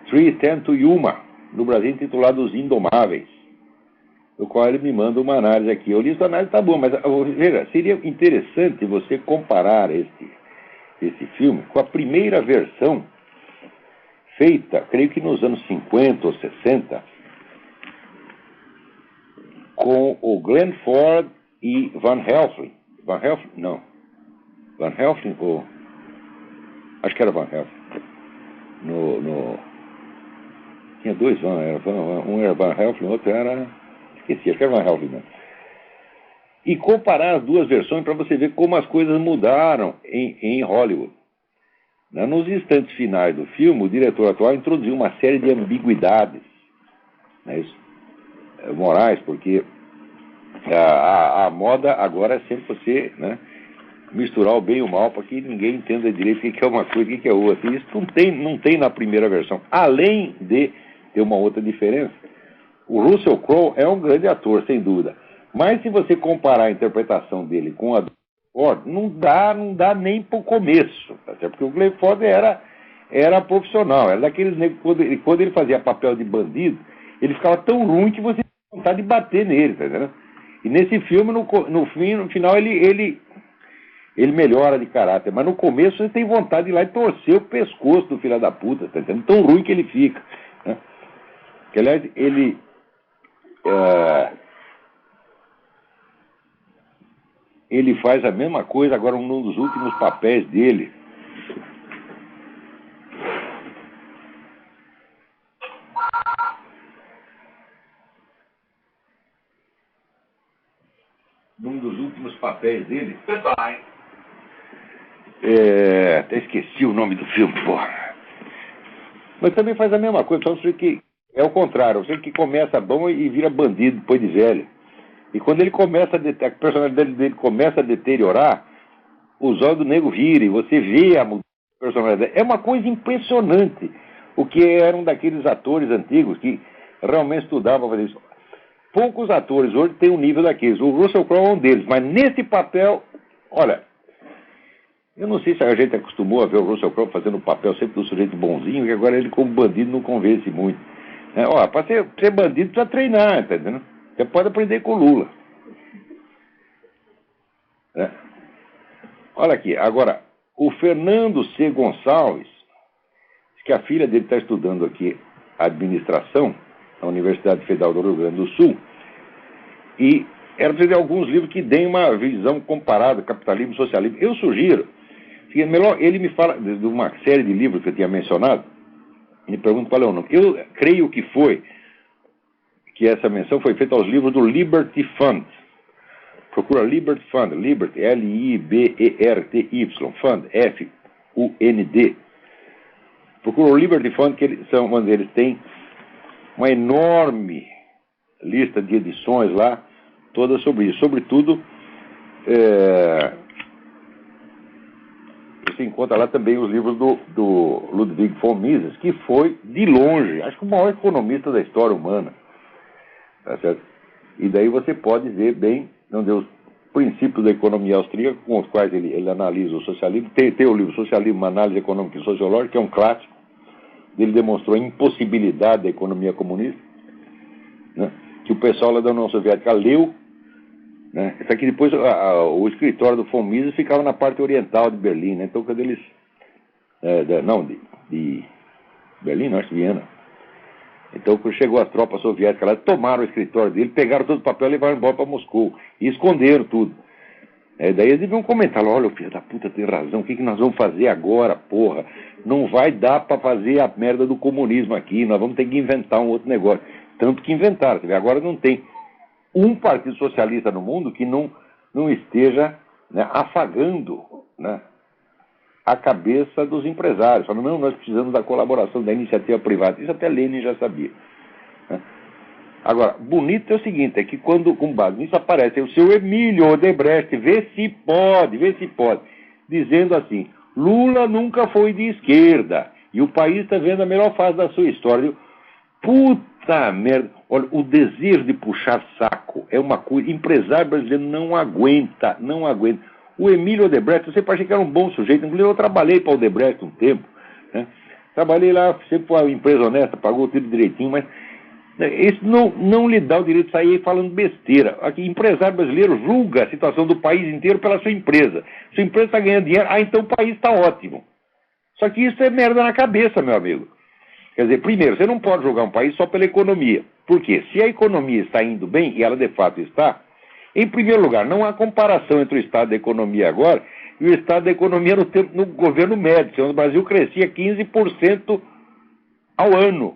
[SPEAKER 2] 3:10 to Yuma, no Brasil intitulado Os Indomáveis, do qual ele me manda uma análise aqui. Eu li essa análise, tá bom, mas veja, seria interessante você comparar esse filme com a primeira versão feita, creio que nos anos 50 ou 60, com o Glenn Ford e Van Helsing. Van Helsing? Não. Van Helsing ou... Acho que era Van Helsing. Tinha dois Van, um era Van Helsing, o outro era... Esqueci, acho que era Van Helsing mesmo. E comparar as duas versões para você ver como as coisas mudaram em Hollywood. Nos instantes finais do filme, o diretor atual introduziu uma série de ambiguidades, né, morais, porque a moda agora é sempre você, né, misturar o bem e o mal para que ninguém entenda direito o que é uma coisa e o que é outra. Isso não tem na primeira versão. Além de ter uma outra diferença, o Russell Crowe é um grande ator, sem dúvida. Mas se você comparar a interpretação dele com a do Ford, não dá nem para o começo. Até porque o Glenn Ford era profissional, era daqueles negros, quando ele fazia papel de bandido, ele ficava tão ruim que você tinha vontade de bater nele, tá entendendo? E nesse filme, no final, ele melhora de caráter, mas no começo você tem vontade de ir lá e torcer o pescoço do filho da puta, tá entendendo? Tão ruim que ele fica, né? Que, aliás, ele faz a mesma coisa agora num dos últimos papéis dele. Até esqueci o nome do filme, porra. Mas também faz a mesma coisa, só você que é o contrário, você que começa bom e vira bandido depois de velho. E quando ele começa a personalidade dele começa a deteriorar, os olhos do nego viram e você vê a mudança de personalidade. É uma coisa impressionante. O que eram daqueles atores antigos que realmente estudavam fazer isso. Poucos atores hoje têm um nível daqueles. O Russell Crowe é um deles, mas nesse papel, olha, eu não sei se a gente acostumou a ver o Russell Crowe fazendo o papel sempre do sujeito bonzinho, e agora ele como bandido não convence muito. Para ser bandido precisa treinar, tá entendendo? Você pode aprender com o Lula. Olha aqui, agora, o Fernando C. Gonçalves, que a filha dele está estudando aqui administração na Universidade Federal do Rio Grande do Sul, e ela precisa de alguns livros que deem uma visão comparada, capitalismo e socialismo. Eu sugiro, ele me fala de uma série de livros que eu tinha mencionado, e me pergunta qual é o nome. Eu creio que essa menção foi feita aos livros do Liberty Fund. Procura Liberty Fund, Liberty, L-I-B-E-R-T-Y, Fund, F-U-N-D. Procura o Liberty Fund, que eles têm uma enorme lista de edições lá, todas sobre isso. Sobretudo, você encontra lá também os livros do Ludwig von Mises, que foi, de longe, acho que o maior economista da história humana. Tá certo? E daí você pode ver bem, os princípios da economia austríaca, com os quais ele analisa o socialismo. Tem o livro Socialismo, uma análise econômica e sociológica, que é um clássico. Ele demonstrou a impossibilidade da economia comunista, né, que o pessoal lá da União Soviética leu, né. Isso aqui depois o escritório do von Mises ficava na parte oriental de Berlim, né. Então quando eles de Berlim, não, acho que Viena. Então quando chegou as tropas soviéticas lá, tomaram o escritório dele, pegaram todo o papel e levaram embora para Moscou e esconderam tudo. Daí eles deviam comentar, olha, o filho da puta tem razão, o que nós vamos fazer agora, porra? Não vai dar para fazer a merda do comunismo aqui, nós vamos ter que inventar um outro negócio. Tanto que inventaram, agora não tem um partido socialista no mundo que não esteja, né, afagando, né, a cabeça dos empresários. Falando, não, nós precisamos da colaboração da iniciativa privada. Isso até Lenin já sabia. Né? Agora, bonito é o seguinte, é que quando, com base nisso, aparece o seu Emílio Odebrecht, vê se pode, dizendo assim, Lula nunca foi de esquerda, e o país está vendo a melhor fase da sua história. Puta merda, olha, o desejo de puxar saco é uma coisa, empresário brasileiro não aguenta. O Emílio Odebrecht, eu sempre achei que era um bom sujeito, inclusive eu trabalhei para o Odebrecht um tempo, né? Trabalhei lá, sempre foi uma empresa honesta, pagou tudo direitinho, mas isso não lhe dá o direito de sair falando besteira. Aqui, empresário brasileiro julga a situação do país inteiro pela sua empresa. Se a empresa está ganhando dinheiro, então o país está ótimo. Só que isso é merda na cabeça, meu amigo. Quer dizer, primeiro, você não pode julgar um país só pela economia. Por quê? Se a economia está indo bem, e ela de fato está, em primeiro lugar, não há comparação entre o estado da economia agora e o estado da economia no governo Médici, onde o Brasil crescia 15% ao ano.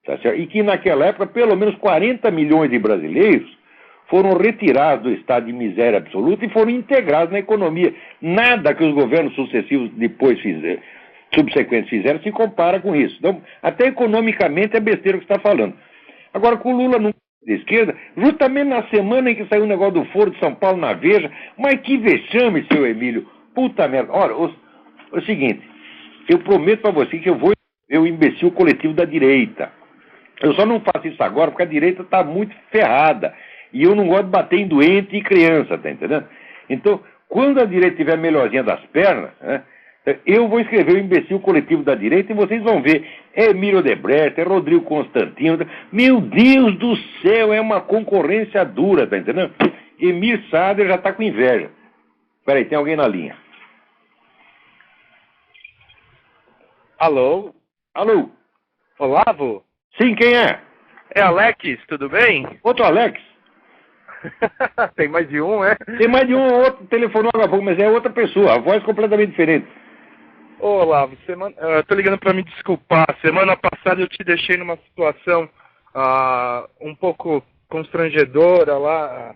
[SPEAKER 2] Tá certo? E que naquela época, pelo menos 40 milhões de brasileiros foram retirados do estado de miséria absoluta e foram integrados na economia. Nada que os governos sucessivos depois subsequentes fizeram se compara com isso. Então, até economicamente é besteira o que você está falando. Agora, com o Lula não de esquerda, justamente na semana em que saiu o negócio do Foro de São Paulo na Veja, mas que vexame, seu Emílio. Puta merda. Olha, o seguinte, eu prometo para você que eu vou ver o imbecil coletivo da direita. Eu só não faço isso agora porque a direita está muito ferrada. E eu não gosto de bater em doente e criança, tá entendendo? Então, quando a direita estiver melhorzinha das pernas, né, eu vou escrever o imbecil coletivo da direita e vocês vão ver. É Emílio Odebrecht, é Rodrigo Constantino. Meu Deus do céu, é uma concorrência dura, tá entendendo? Emir Sader já está com inveja. Peraí, tem alguém na linha.
[SPEAKER 3] Alô?
[SPEAKER 2] Alô?
[SPEAKER 3] Olavo?
[SPEAKER 2] Sim, quem é?
[SPEAKER 3] É Alex, tudo bem?
[SPEAKER 2] Outro Alex?
[SPEAKER 3] Tem mais de um, é?
[SPEAKER 2] Tem mais de um outro telefonou agora há pouco, mas é outra pessoa, a voz completamente diferente.
[SPEAKER 3] Ô, Olavo, tô ligando para me desculpar. Semana passada eu te deixei numa situação um pouco constrangedora lá.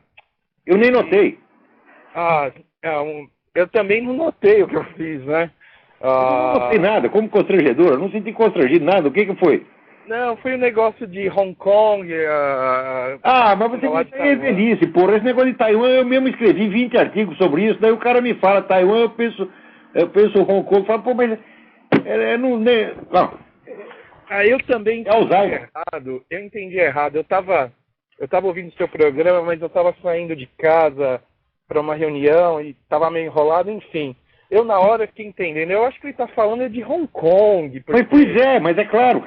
[SPEAKER 2] Eu nem notei.
[SPEAKER 3] Eu também não notei o que eu fiz, né?
[SPEAKER 2] Eu não notei nada, como constrangedor, eu não senti constrangido nada, o que foi?
[SPEAKER 3] Não, foi um negócio de Hong Kong.
[SPEAKER 2] Mas você me tem velhice, porra. Esse negócio de Taiwan, eu mesmo escrevi 20 artigos sobre isso, daí o cara me fala Taiwan, eu penso Hong Kong, eu falo, pô, mas não.
[SPEAKER 3] Eu também entendi errado. Eu entendi errado. Eu tava ouvindo o seu programa, mas eu tava saindo de casa para uma reunião e tava meio enrolado, enfim. Eu, na hora, fiquei entendendo. Eu acho que ele tá falando de Hong Kong.
[SPEAKER 2] Mas é claro.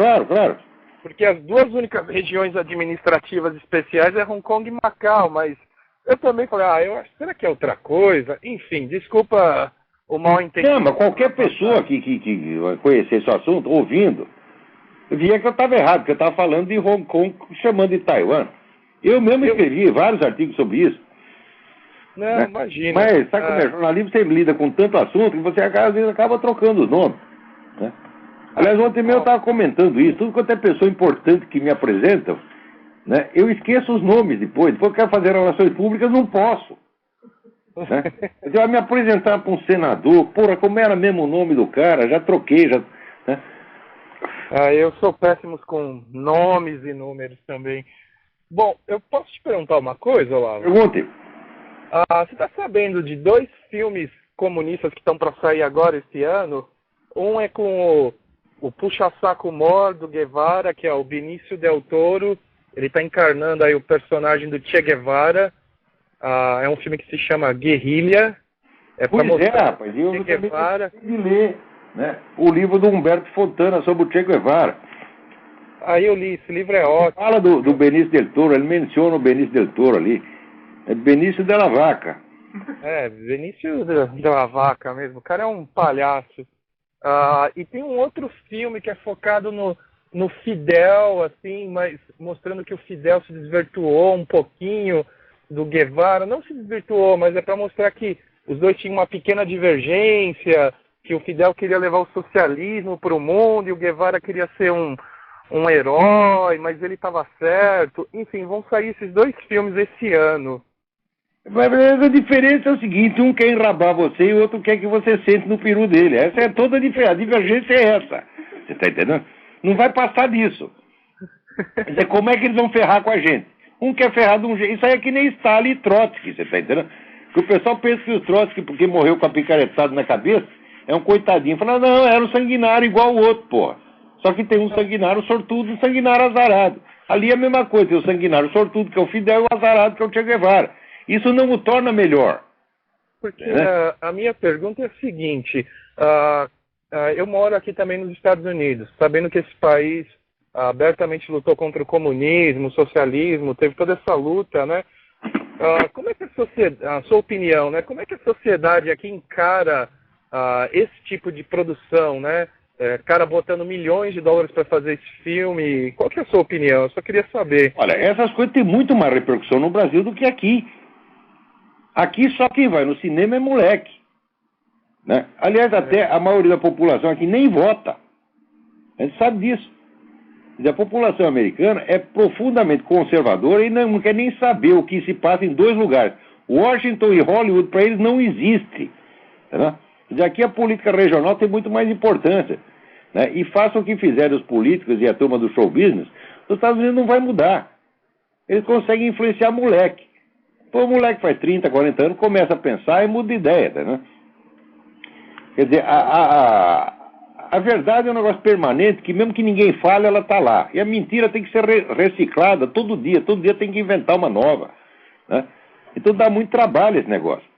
[SPEAKER 3] Porque as duas únicas regiões administrativas especiais é Hong Kong e Macau, mas eu também falei, será que é outra coisa? Enfim, desculpa o mal entendido.
[SPEAKER 2] Não, mas qualquer pessoa que conhecer esse assunto, ouvindo, via que eu estava errado, porque eu estava falando de Hong Kong chamando de Taiwan. Eu mesmo escrevi vários artigos sobre isso.
[SPEAKER 3] Não,
[SPEAKER 2] né?
[SPEAKER 3] Imagina.
[SPEAKER 2] Mas, sabe como é? Jornalismo você lida com tanto assunto que você às vezes acaba trocando os nomes. Né? Aliás, ontem mesmo eu estava comentando isso. Tudo quanto é pessoa importante que me apresentam, né, eu esqueço os nomes depois. Depois que eu quero fazer relações públicas, não posso. Né? Eu vai me apresentar para um senador. Porra, como era mesmo o nome do cara? Já troquei, né?
[SPEAKER 3] Eu sou péssimo com nomes e números também. Bom, eu posso te perguntar uma coisa, Olavo?
[SPEAKER 2] Pergunte.
[SPEAKER 3] Você está sabendo de 2 filmes comunistas que estão para sair agora esse ano? Um é com o puxa-saco mor do Guevara, que é o Benício Del Toro. Ele está encarnando aí o personagem do Che Guevara. É um filme que se chama Guerrilha.
[SPEAKER 2] Rapaz, eu também tenho de ler, né, o livro do Humberto Fontana sobre o Che Guevara.
[SPEAKER 3] Aí eu li, esse livro é ótimo.
[SPEAKER 2] Fala do Benício Del Toro, ele menciona o Benício Del Toro ali. É Benício Della Vaca.
[SPEAKER 3] Benício Della Vaca mesmo. O cara é um palhaço. E tem um outro filme que é focado no Fidel, assim, mas mostrando que o Fidel se desvirtuou um pouquinho. do Guevara não se desvirtuou, mas é para mostrar que os dois tinham uma pequena divergência, que o Fidel queria levar o socialismo para o mundo e o Guevara queria ser um herói, mas ele estava certo. Enfim, vão sair esses dois filmes esse ano.
[SPEAKER 2] Mas a diferença é o seguinte, um quer enrabar você e o outro quer que você sente no peru dele. Essa é toda a diferença. A divergência é essa. Você está entendendo? Não vai passar disso. Quer dizer, como é que eles vão ferrar com a gente? Um quer ferrar de um jeito. Isso aí é que nem Stalin e Trotsky, você está entendendo? Porque o pessoal pensa que o Trotsky, porque morreu com a picaretada na cabeça, é um coitadinho. Fala, não, era um sanguinário igual o outro, porra. Só que tem um sanguinário sortudo e um sanguinário azarado. Ali é a mesma coisa, tem o sanguinário sortudo, que é o Fidel, e o azarado, que é o Che Guevara. Isso não o torna melhor.
[SPEAKER 3] Porque a minha pergunta é a seguinte, eu moro aqui também nos Estados Unidos, sabendo que esse país abertamente lutou contra o comunismo, o socialismo, teve toda essa luta, né? Como é que a sua opinião, né? Como é que a sociedade aqui encara esse tipo de produção, né? Cara botando milhões de dólares para fazer esse filme. Qual que é a sua opinião? Eu só queria saber.
[SPEAKER 2] Olha, essas coisas têm muito mais repercussão no Brasil do que aqui. Aqui só quem vai no cinema é moleque. Né? Aliás, até a maioria da população aqui nem vota. A gente sabe disso. A população americana é profundamente conservadora e não quer nem saber o que se passa em dois lugares. Washington e Hollywood, para eles, não existe. Tá? E aqui a política regional tem muito mais importância. Né? E façam o que fizerem os políticos e a turma do show business, os Estados Unidos não vai mudar. Eles conseguem influenciar moleque. Pô, o moleque faz 30, 40 anos, começa a pensar e muda de ideia. Tá, né? Quer dizer, a verdade é um negócio permanente, que mesmo que ninguém fale, ela está lá. E a mentira tem que ser reciclada todo dia tem que inventar uma nova. Né? Então dá muito trabalho esse negócio.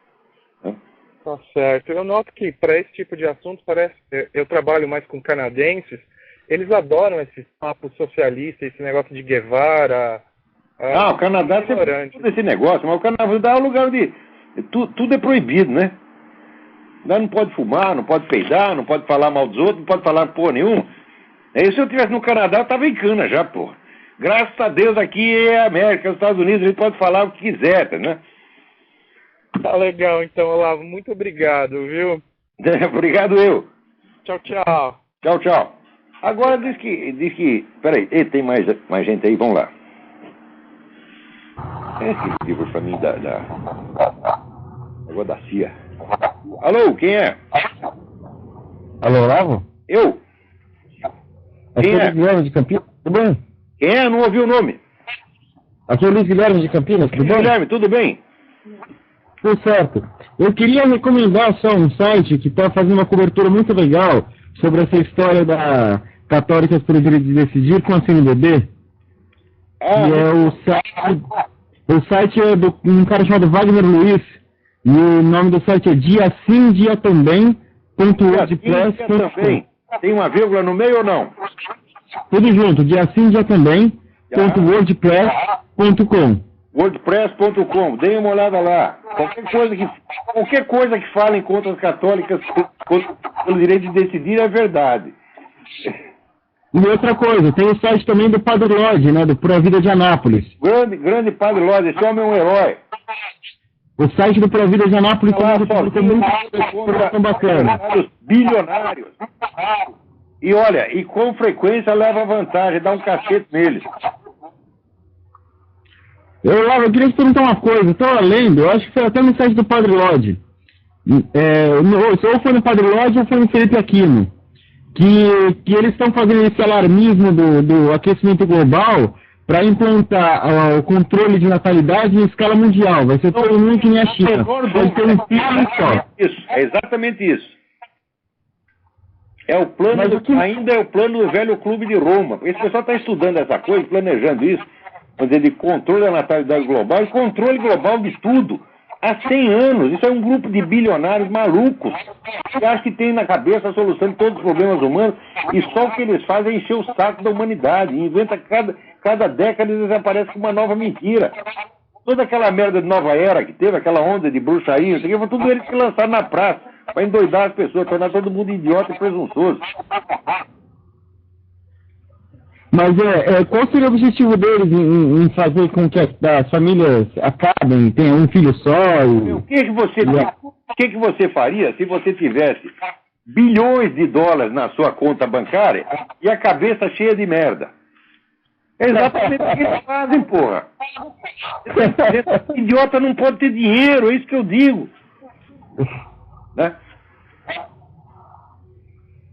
[SPEAKER 2] Né?
[SPEAKER 3] Tá certo. Eu noto que para esse tipo de assunto, eu trabalho mais com canadenses, eles adoram esses papos socialistas, esse negócio de Guevara.
[SPEAKER 2] O Canadá tem todo esse negócio, mas o Canadá é um lugar onde tudo é proibido, né? Não pode fumar, não pode peidar, não pode falar mal dos outros, não pode falar porra nenhuma. Se eu estivesse no Canadá, eu estava em cana já, porra. Graças a Deus aqui é a América, os Estados Unidos, a gente pode falar o que quiser, né?
[SPEAKER 3] Tá legal, então, Olavo. Muito obrigado, viu?
[SPEAKER 2] Obrigado eu.
[SPEAKER 3] Tchau, tchau.
[SPEAKER 2] Tchau, tchau. Agora diz que... Peraí, tem mais gente aí, vamos lá. Esse livro pra mim agora da CIA. Alô, quem é?
[SPEAKER 4] Alô, Olavo?
[SPEAKER 2] Eu?
[SPEAKER 4] Aqui é o Luiz Guilherme de Campinas, tudo bem?
[SPEAKER 2] Quem é? Não ouvi o nome.
[SPEAKER 4] Aqui é o Luiz Guilherme de Campinas, tudo bem?
[SPEAKER 2] Guilherme, tudo bem?
[SPEAKER 4] Tudo certo. Eu queria recomendar só um site que está fazendo uma cobertura muito legal sobre essa história da Católicas pelo Direito de Decidir com a CNBB. O site é de um cara chamado Wagner Luiz. E o nome do site é diasimdiatambém.wordpress.com.
[SPEAKER 2] Tem uma vírgula no meio ou não?
[SPEAKER 4] Tudo junto, diasimdiatambém.wordpress.com.
[SPEAKER 2] wordpress.com, deem uma olhada lá. Qualquer coisa que falem contra as católicas pelo direito de decidir é verdade.
[SPEAKER 4] E outra coisa, tem o site também do Padre Lodge, né, do Pro Vida de Anápolis.
[SPEAKER 2] Grande Padre Lodge, esse homem é um herói.
[SPEAKER 4] O site do Pro Vida de Anápolis tem muita informação bacana.
[SPEAKER 2] Bilionários. E olha, e com frequência leva vantagem, dá um cacete neles.
[SPEAKER 4] Eu queria te perguntar uma coisa, eu estava lendo, eu acho que foi até no site do Padre Lodge. Ou foi no Padre Lodge ou foi no Felipe Aquino. Que eles estão fazendo esse alarmismo do aquecimento global para implantar o controle de natalidade em escala mundial. Vai ser todo mundo que nem a China. Vai ter um filho só.
[SPEAKER 2] Isso, é exatamente isso. É o plano, ainda é o plano do velho Clube de Roma. Esse pessoal está estudando essa coisa, planejando isso, de controle da natalidade global e controle global de tudo. Há 100 anos, isso é um grupo de bilionários malucos que acham que tem na cabeça a solução de todos os problemas humanos e só o que eles fazem é encher o saco da humanidade. Inventa cada década eles aparecem com uma nova mentira. Toda aquela merda de nova era que teve, aquela onda de bruxaria, foi tudo eles que lançaram na praça para endoidar as pessoas, tornar todo mundo idiota e presunçoso.
[SPEAKER 4] Mas qual seria o objetivo deles em fazer com que as famílias acabem, tenham um filho só?
[SPEAKER 2] O que você faria se você tivesse bilhões de dólares na sua conta bancária e a cabeça cheia de merda? É exatamente o que eles fazem, porra. Idiota não pode ter dinheiro, é isso que eu digo. Né?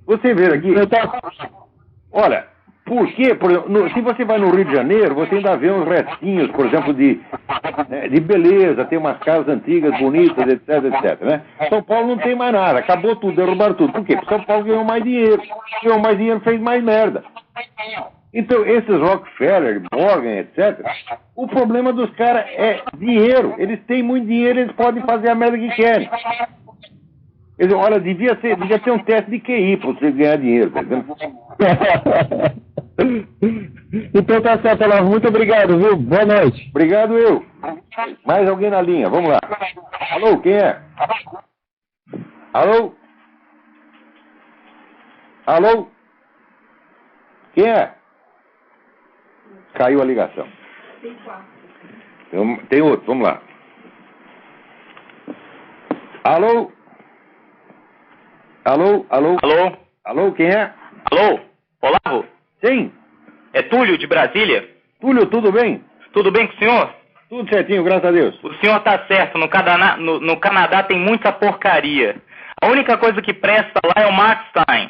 [SPEAKER 2] Você vê aqui, olha, por quê? Por exemplo, se você vai no Rio de Janeiro, você ainda vê uns restinhos, por exemplo, de beleza, tem umas casas antigas, bonitas, etc, etc, né? São Paulo não tem mais nada, acabou tudo, derrubaram tudo. Por quê? Porque São Paulo ganhou mais dinheiro, fez mais merda. Então, esses Rockefeller, Morgan, etc., o problema dos caras é dinheiro. Eles têm muito dinheiro, eles podem fazer a merda que querem. Eles, olha, devia ter um teste de QI para você ganhar dinheiro, tá vendo?
[SPEAKER 4] Então tá certo, Olavo. Muito obrigado, viu? Boa noite.
[SPEAKER 2] Obrigado, eu. Mais alguém na linha? Vamos lá. Alô, quem é? Alô? Alô? Quem é? Caiu a ligação. Tem outro, vamos lá. Alô? Alô? Alô?
[SPEAKER 5] Alô?
[SPEAKER 2] Alô, quem é?
[SPEAKER 5] Alô? Olavo?
[SPEAKER 2] Sim.
[SPEAKER 5] É Túlio, de Brasília?
[SPEAKER 2] Túlio, tudo bem?
[SPEAKER 5] Tudo bem com o senhor?
[SPEAKER 2] Tudo certinho, graças a Deus.
[SPEAKER 5] O senhor tá certo, no Canadá tem muita porcaria. A única coisa que presta lá é o Mark Stein.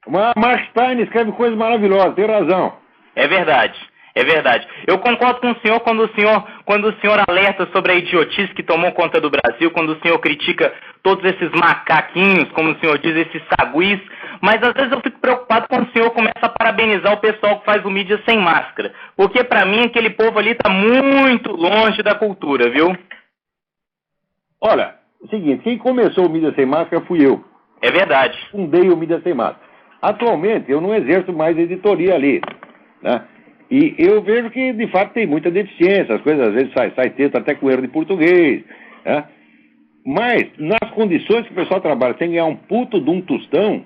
[SPEAKER 2] Mark Stein escreve coisas maravilhosas, tem razão.
[SPEAKER 5] É verdade. É verdade. Eu concordo com o senhor quando o senhor alerta sobre a idiotice que tomou conta do Brasil, quando o senhor critica todos esses macaquinhos, como o senhor diz, esses saguis, mas às vezes eu fico preocupado quando o senhor começa a parabenizar o pessoal que faz o mídia sem máscara, porque pra mim aquele povo ali tá muito longe da cultura, viu?
[SPEAKER 2] Olha, é o seguinte, quem começou o mídia sem máscara fui eu.
[SPEAKER 5] É verdade.
[SPEAKER 2] Fundei o mídia sem máscara. Atualmente eu não exerço mais editoria ali, né? E eu vejo que, de fato, tem muita deficiência. As coisas, às vezes, sai texto até com erro de português. Né? Mas, nas condições que o pessoal trabalha, sem ganhar um puto de um tostão,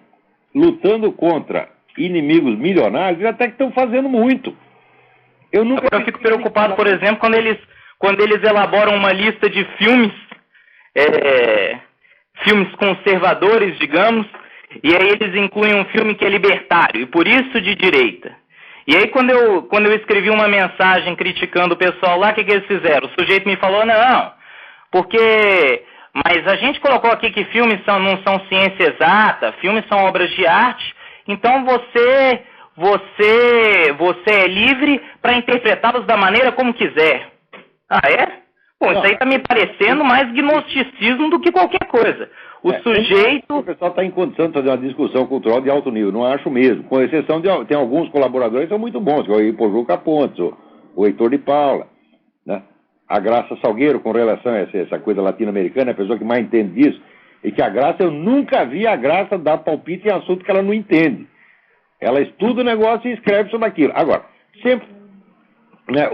[SPEAKER 2] lutando contra inimigos milionários, eles até que estão fazendo muito. Eu
[SPEAKER 5] fico preocupado, por exemplo, quando eles elaboram uma lista de filmes, filmes conservadores, digamos, e aí eles incluem um filme que é libertário, e por isso de direita. E aí, quando eu escrevi uma mensagem criticando o pessoal lá, o que eles fizeram? O sujeito me falou, não, mas a gente colocou aqui que filmes não são ciência exata, filmes são obras de arte, então você é livre para interpretá-los da maneira como quiser. Ah, é? Pô, isso aí tá me parecendo mais gnosticismo do que qualquer coisa. O
[SPEAKER 2] pessoal está em condição de fazer uma discussão cultural de alto nível, não acho mesmo. Com exceção de tem alguns colaboradores que são muito bons, que é o Ipojuca Pontes, o Heitor de Paula, né? A Graça Salgueiro, com relação a essa coisa latino-americana, a pessoa que mais entende disso, e que a Graça, eu nunca vi a Graça dar palpite em assunto que ela não entende. Ela estuda o negócio e escreve sobre aquilo. Agora, sempre, né,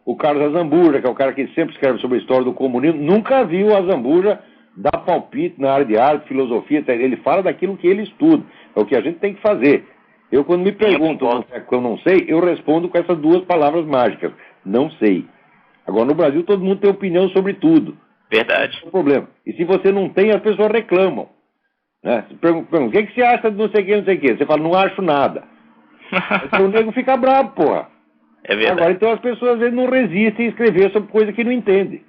[SPEAKER 2] o Carlos Azambuja, que é o cara que sempre escreve sobre a história do comunismo, nunca viu o Azambuja dar palpite na área de arte, filosofia, ele fala daquilo que ele estuda. É o que a gente tem que fazer. Eu, quando me perguntam o que eu não sei, eu respondo com essas duas palavras mágicas. Não sei. Agora, no Brasil, todo mundo tem opinião sobre tudo.
[SPEAKER 5] Verdade.
[SPEAKER 2] Esse é o problema. E se você não tem, as pessoas reclamam. Né? Você pergunta, o que você acha de não sei o que? Você fala, não acho nada. Então o nego fica bravo, porra.
[SPEAKER 5] É verdade.
[SPEAKER 2] Agora, então as pessoas, às vezes, não resistem a escrever sobre coisa que não entendem.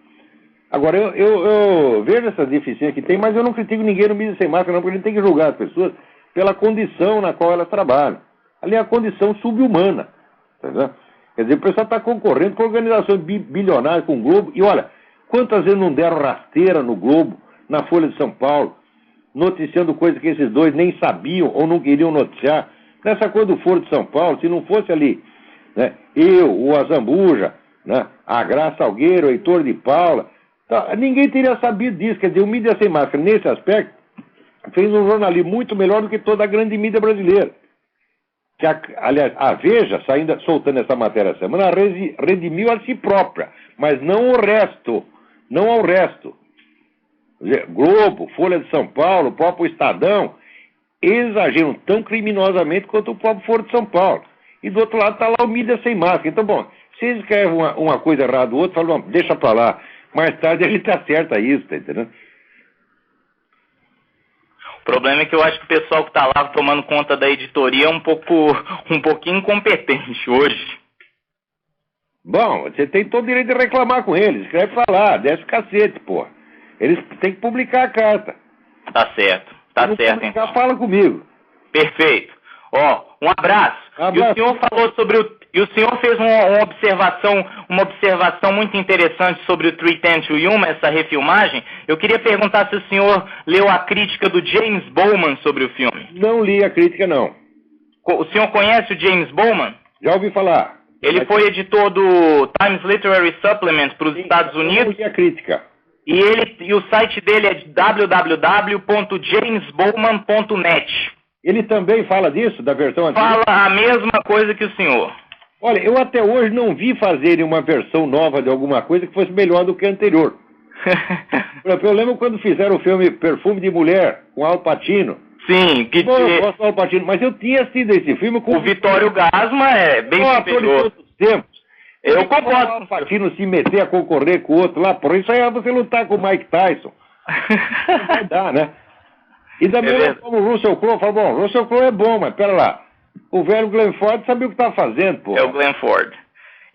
[SPEAKER 2] Agora, eu vejo essa deficiência que tem, mas eu não critico ninguém no mídia sem máscara, não, porque a gente tem que julgar as pessoas pela condição na qual elas trabalham. Ali é a condição subhumana. Entendeu? Quer dizer, o pessoal está concorrendo com organizações bilionárias, com o Globo, e olha, quantas vezes não deram rasteira no Globo, na Folha de São Paulo, noticiando coisas que esses dois nem sabiam ou não queriam noticiar. Nessa coisa do Foro de São Paulo, se não fosse ali, né, eu, o Azambuja, né, a Graça Salgueiro, o Heitor de Paula, ninguém teria sabido disso. Quer dizer, o mídia sem máscara, nesse aspecto, fez um jornalismo muito melhor do que toda a grande mídia brasileira. Que aliás, a Veja, soltando essa matéria essa semana, redimiu a si própria, mas não o resto. Não ao resto. Globo, Folha de São Paulo, o próprio Estadão, exageram tão criminosamente quanto o próprio Foro de São Paulo. e do outro lado está lá o mídia sem máscara. Então, bom, se eles escrevem uma coisa errada, o outro fala, não, deixa pra lá. Mais tarde ele te acerta isso, tá entendendo?
[SPEAKER 5] O problema é que eu acho que o pessoal que está lá tomando conta da editoria é um pouquinho incompetente hoje.
[SPEAKER 2] Bom, você tem todo o direito de reclamar com eles. Escreve pra lá, desce o cacete, pô. Eles têm que publicar a carta.
[SPEAKER 5] Tá certo, então.
[SPEAKER 2] Fala comigo.
[SPEAKER 5] Perfeito. Ó, um abraço. E o senhor falou sobre e o senhor fez uma observação muito interessante sobre o 310 to Yuma, essa refilmagem. Eu queria perguntar se o senhor leu a crítica do James Bowman sobre o filme.
[SPEAKER 2] Não li a crítica, não.
[SPEAKER 5] O senhor conhece o James Bowman?
[SPEAKER 2] Já ouvi falar.
[SPEAKER 5] Ele foi editor do Times Literary Supplement para os Estados Unidos.
[SPEAKER 2] Não li a crítica.
[SPEAKER 5] E o site dele é www.jamesbowman.net.
[SPEAKER 2] Ele também fala disso, da versão antiga?
[SPEAKER 5] Fala a mesma coisa que o senhor.
[SPEAKER 2] Olha, eu até hoje não vi fazerem uma versão nova de alguma coisa que fosse melhor do que a anterior. Eu lembro quando fizeram o filme Perfume de Mulher, com Al Pacino.
[SPEAKER 5] Sim, que
[SPEAKER 2] eu gosto do Al Pacino, mas eu tinha assistido esse filme com...
[SPEAKER 5] O Vitório Gasma é bem superior.
[SPEAKER 2] Tempos.
[SPEAKER 5] Eu concordo.
[SPEAKER 2] O Al Pacino se meter a concorrer com o outro lá, por isso aí é você lutar com o Mike Tyson. Não vai dar, né? E também como o Russell Crowe, fala, bom, o Russell Crowe é bom, mas pera lá. O velho Glenn Ford sabia o que estava fazendo, pô.
[SPEAKER 5] É o Glenn Ford.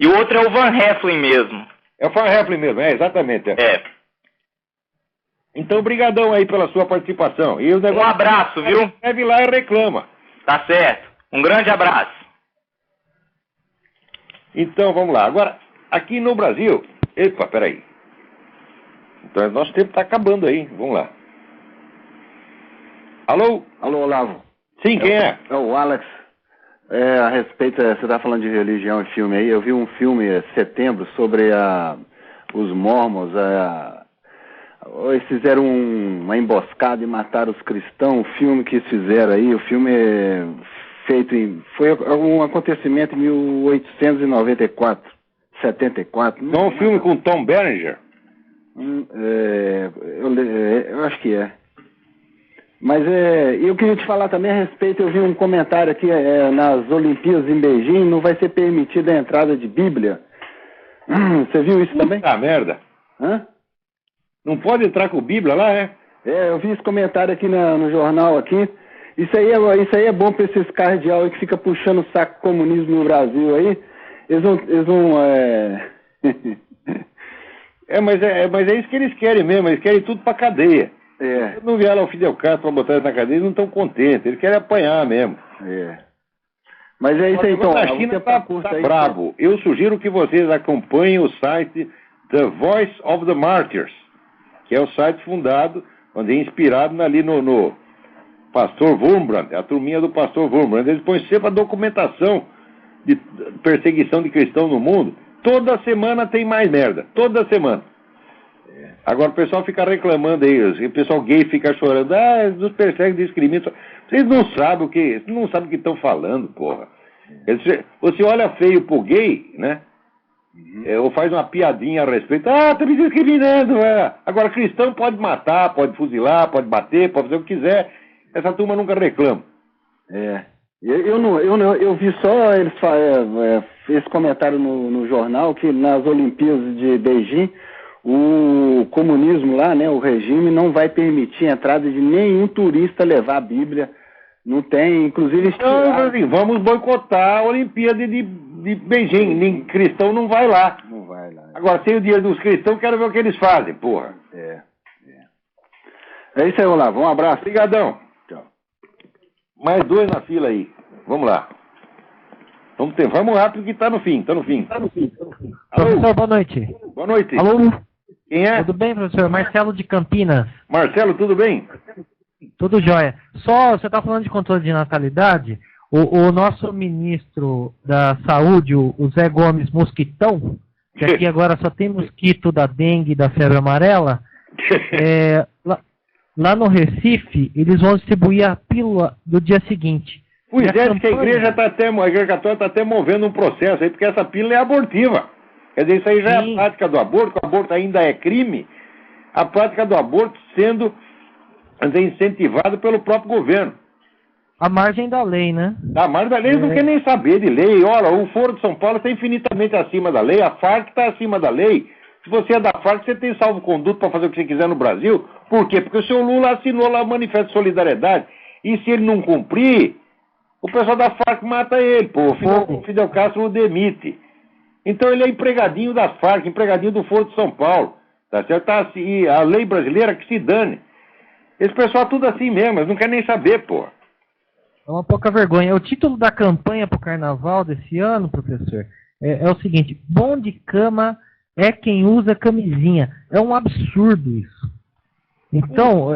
[SPEAKER 5] E o outro é o Van Heflin mesmo.
[SPEAKER 2] É o Van Heflin mesmo, exatamente.
[SPEAKER 5] É.
[SPEAKER 2] Então, brigadão aí pela sua participação. E o negócio,
[SPEAKER 5] um abraço, viu?
[SPEAKER 2] Escreve lá e reclama.
[SPEAKER 5] Tá certo. Um grande abraço.
[SPEAKER 2] Então, vamos lá. Agora, aqui no Brasil... Epa, peraí. Então, nosso tempo está acabando aí. Vamos lá. Alô?
[SPEAKER 1] Alô, Olavo.
[SPEAKER 2] Sim, quem é?
[SPEAKER 1] É o Alex. A respeito, você está falando de religião e filme aí. Eu vi um filme em setembro sobre os mormons. Eles fizeram uma emboscada e mataram os cristãos. O filme que eles fizeram aí, o filme é feito foi um acontecimento em 1894, 74.
[SPEAKER 2] Não, um filme com Tom Berenger?
[SPEAKER 1] Eu acho que é. Mas eu queria te falar também a respeito, eu vi um comentário aqui, nas Olimpíadas em Beijing, não vai ser permitida a entrada de Bíblia. Você viu isso também?
[SPEAKER 2] Ah, merda.
[SPEAKER 1] Hã?
[SPEAKER 2] Não pode entrar com Bíblia lá, é?
[SPEAKER 1] Eu vi esse comentário aqui no jornal aqui. Isso aí é bom para esses cardeais que ficam puxando o saco comunismo no Brasil aí. Eles vão
[SPEAKER 2] mas é isso que eles querem mesmo, eles querem tudo pra cadeia. Se não vier lá o Fidel Castro pra botar eles na cadeia, eles não estão contentes, eles querem apanhar mesmo.
[SPEAKER 1] Mas é isso aí, então.
[SPEAKER 2] A China tá brabo. Eu sugiro que vocês acompanhem o site The Voice of the Martyrs, que é o site fundado, onde é inspirado ali no Pastor Wurmbrand, a turminha do Pastor Wurmbrand. Eles põem sempre a documentação de perseguição de cristãos no mundo. Toda semana tem mais merda. Toda semana. Agora o pessoal fica reclamando aí, o pessoal gay fica chorando, nos perseguem, discriminam. Vocês não sabem o que estão falando, porra. Você olha feio pro gay, né? Ou faz uma piadinha a respeito, tá me discriminando, Agora cristão pode matar, pode fuzilar, pode bater, pode fazer o que quiser. Essa turma nunca reclama.
[SPEAKER 1] Eu vi só esse comentário no jornal que nas Olimpíadas de Beijing o comunismo lá, né, o regime não vai permitir a entrada de nenhum turista levar a Bíblia. Não tem, inclusive...
[SPEAKER 2] vamos boicotar a Olimpíada de Beijing. Nem cristão não vai lá.
[SPEAKER 1] Não vai lá.
[SPEAKER 2] Agora, tem o dia dos cristãos, quero ver o que eles fazem, porra.
[SPEAKER 1] É isso aí, Olavo. Um abraço.
[SPEAKER 2] Obrigadão.
[SPEAKER 1] Tchau.
[SPEAKER 2] Mais 2 na fila aí. Vamos lá. Vamos rápido que tá no fim. Alô?
[SPEAKER 6] Professor, boa noite.
[SPEAKER 2] Boa noite.
[SPEAKER 6] Alô?
[SPEAKER 2] Quem é?
[SPEAKER 6] Tudo bem, professor? Marcelo de Campinas.
[SPEAKER 2] Marcelo, tudo bem?
[SPEAKER 6] Tudo jóia. Só, você está falando de controle de natalidade, o nosso ministro da Saúde, o Zé Gomes Mosquitão, que aqui agora só tem mosquito da dengue e da febre amarela, lá no Recife, eles vão distribuir a pílula do dia seguinte.
[SPEAKER 2] Pois é, que a igreja católica está até movendo um processo aí, porque essa pílula é abortiva. Quer dizer, isso aí já é a prática do aborto, o aborto ainda é crime, a prática do aborto sendo incentivada pelo próprio governo.
[SPEAKER 6] A margem da lei, né?
[SPEAKER 2] A margem da lei, eles não querem nem saber de lei. Olha, o Foro de São Paulo está infinitamente acima da lei, a Farc está acima da lei. Se você é da Farc, você tem salvo-conduto para fazer o que você quiser no Brasil. Por quê? Porque o seu Lula assinou lá o Manifesto de Solidariedade. E se ele não cumprir, o pessoal da Farc mata ele, pô. O Fidel Castro o demite. Então ele é empregadinho da Farc, empregadinho do Foro de São Paulo. Tá certo? Tá assim, a lei brasileira que se dane. Esse pessoal é tudo assim mesmo, eles não querem nem saber, pô.
[SPEAKER 6] É uma pouca vergonha. O título da campanha para o carnaval desse ano, professor, é o seguinte: bom de cama é quem usa camisinha. É um absurdo isso. Então,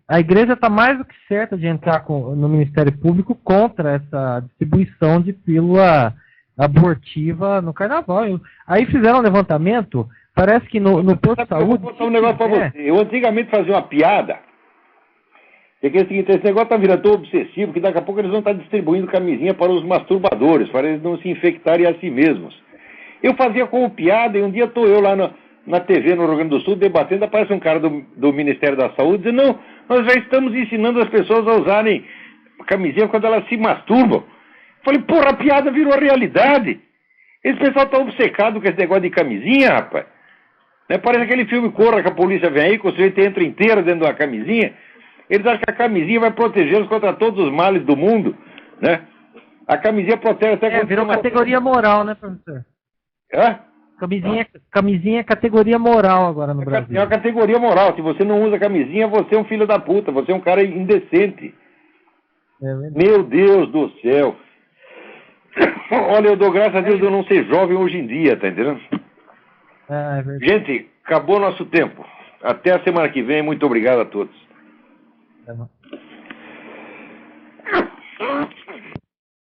[SPEAKER 6] a igreja está mais do que certa de entrar no Ministério Público contra essa distribuição de pílula abortiva no carnaval. Aí fizeram um levantamento, parece que no posto de saúde...
[SPEAKER 2] Vou botar um negócio para você. Eu antigamente fazia uma piada, que é o seguinte: esse negócio está virando tão obsessivo que daqui a pouco eles vão estar distribuindo camisinha para os masturbadores, para eles não se infectarem a si mesmos. Eu fazia como piada, e um dia estou eu lá na TV no Rio Grande do Sul debatendo, aparece um cara do Ministério da Saúde dizendo: não, nós já estamos ensinando as pessoas a usarem camisinha quando elas se masturbam. Falei, porra, a piada virou realidade. Esse pessoal está obcecado com esse negócio de camisinha, rapaz. Né? Parece aquele filme Corra, que a polícia vem aí, que o sujeito entra inteiro dentro de uma camisinha. Eles acham que a camisinha vai protegê-los contra todos os males do mundo, né? A camisinha protege até...
[SPEAKER 6] virou categoria moral, né, professor?
[SPEAKER 2] Hã?
[SPEAKER 6] Camisinha é categoria moral agora no Brasil.
[SPEAKER 2] É uma categoria moral. Se você não usa camisinha, você é um filho da puta. Você é um cara indecente. Meu Deus do céu. Olha, eu dou graças a Deus de eu não ser jovem hoje em dia, tá entendendo?
[SPEAKER 6] É verdade.
[SPEAKER 2] Gente, acabou nosso tempo. Até a semana que vem. Muito obrigado a todos.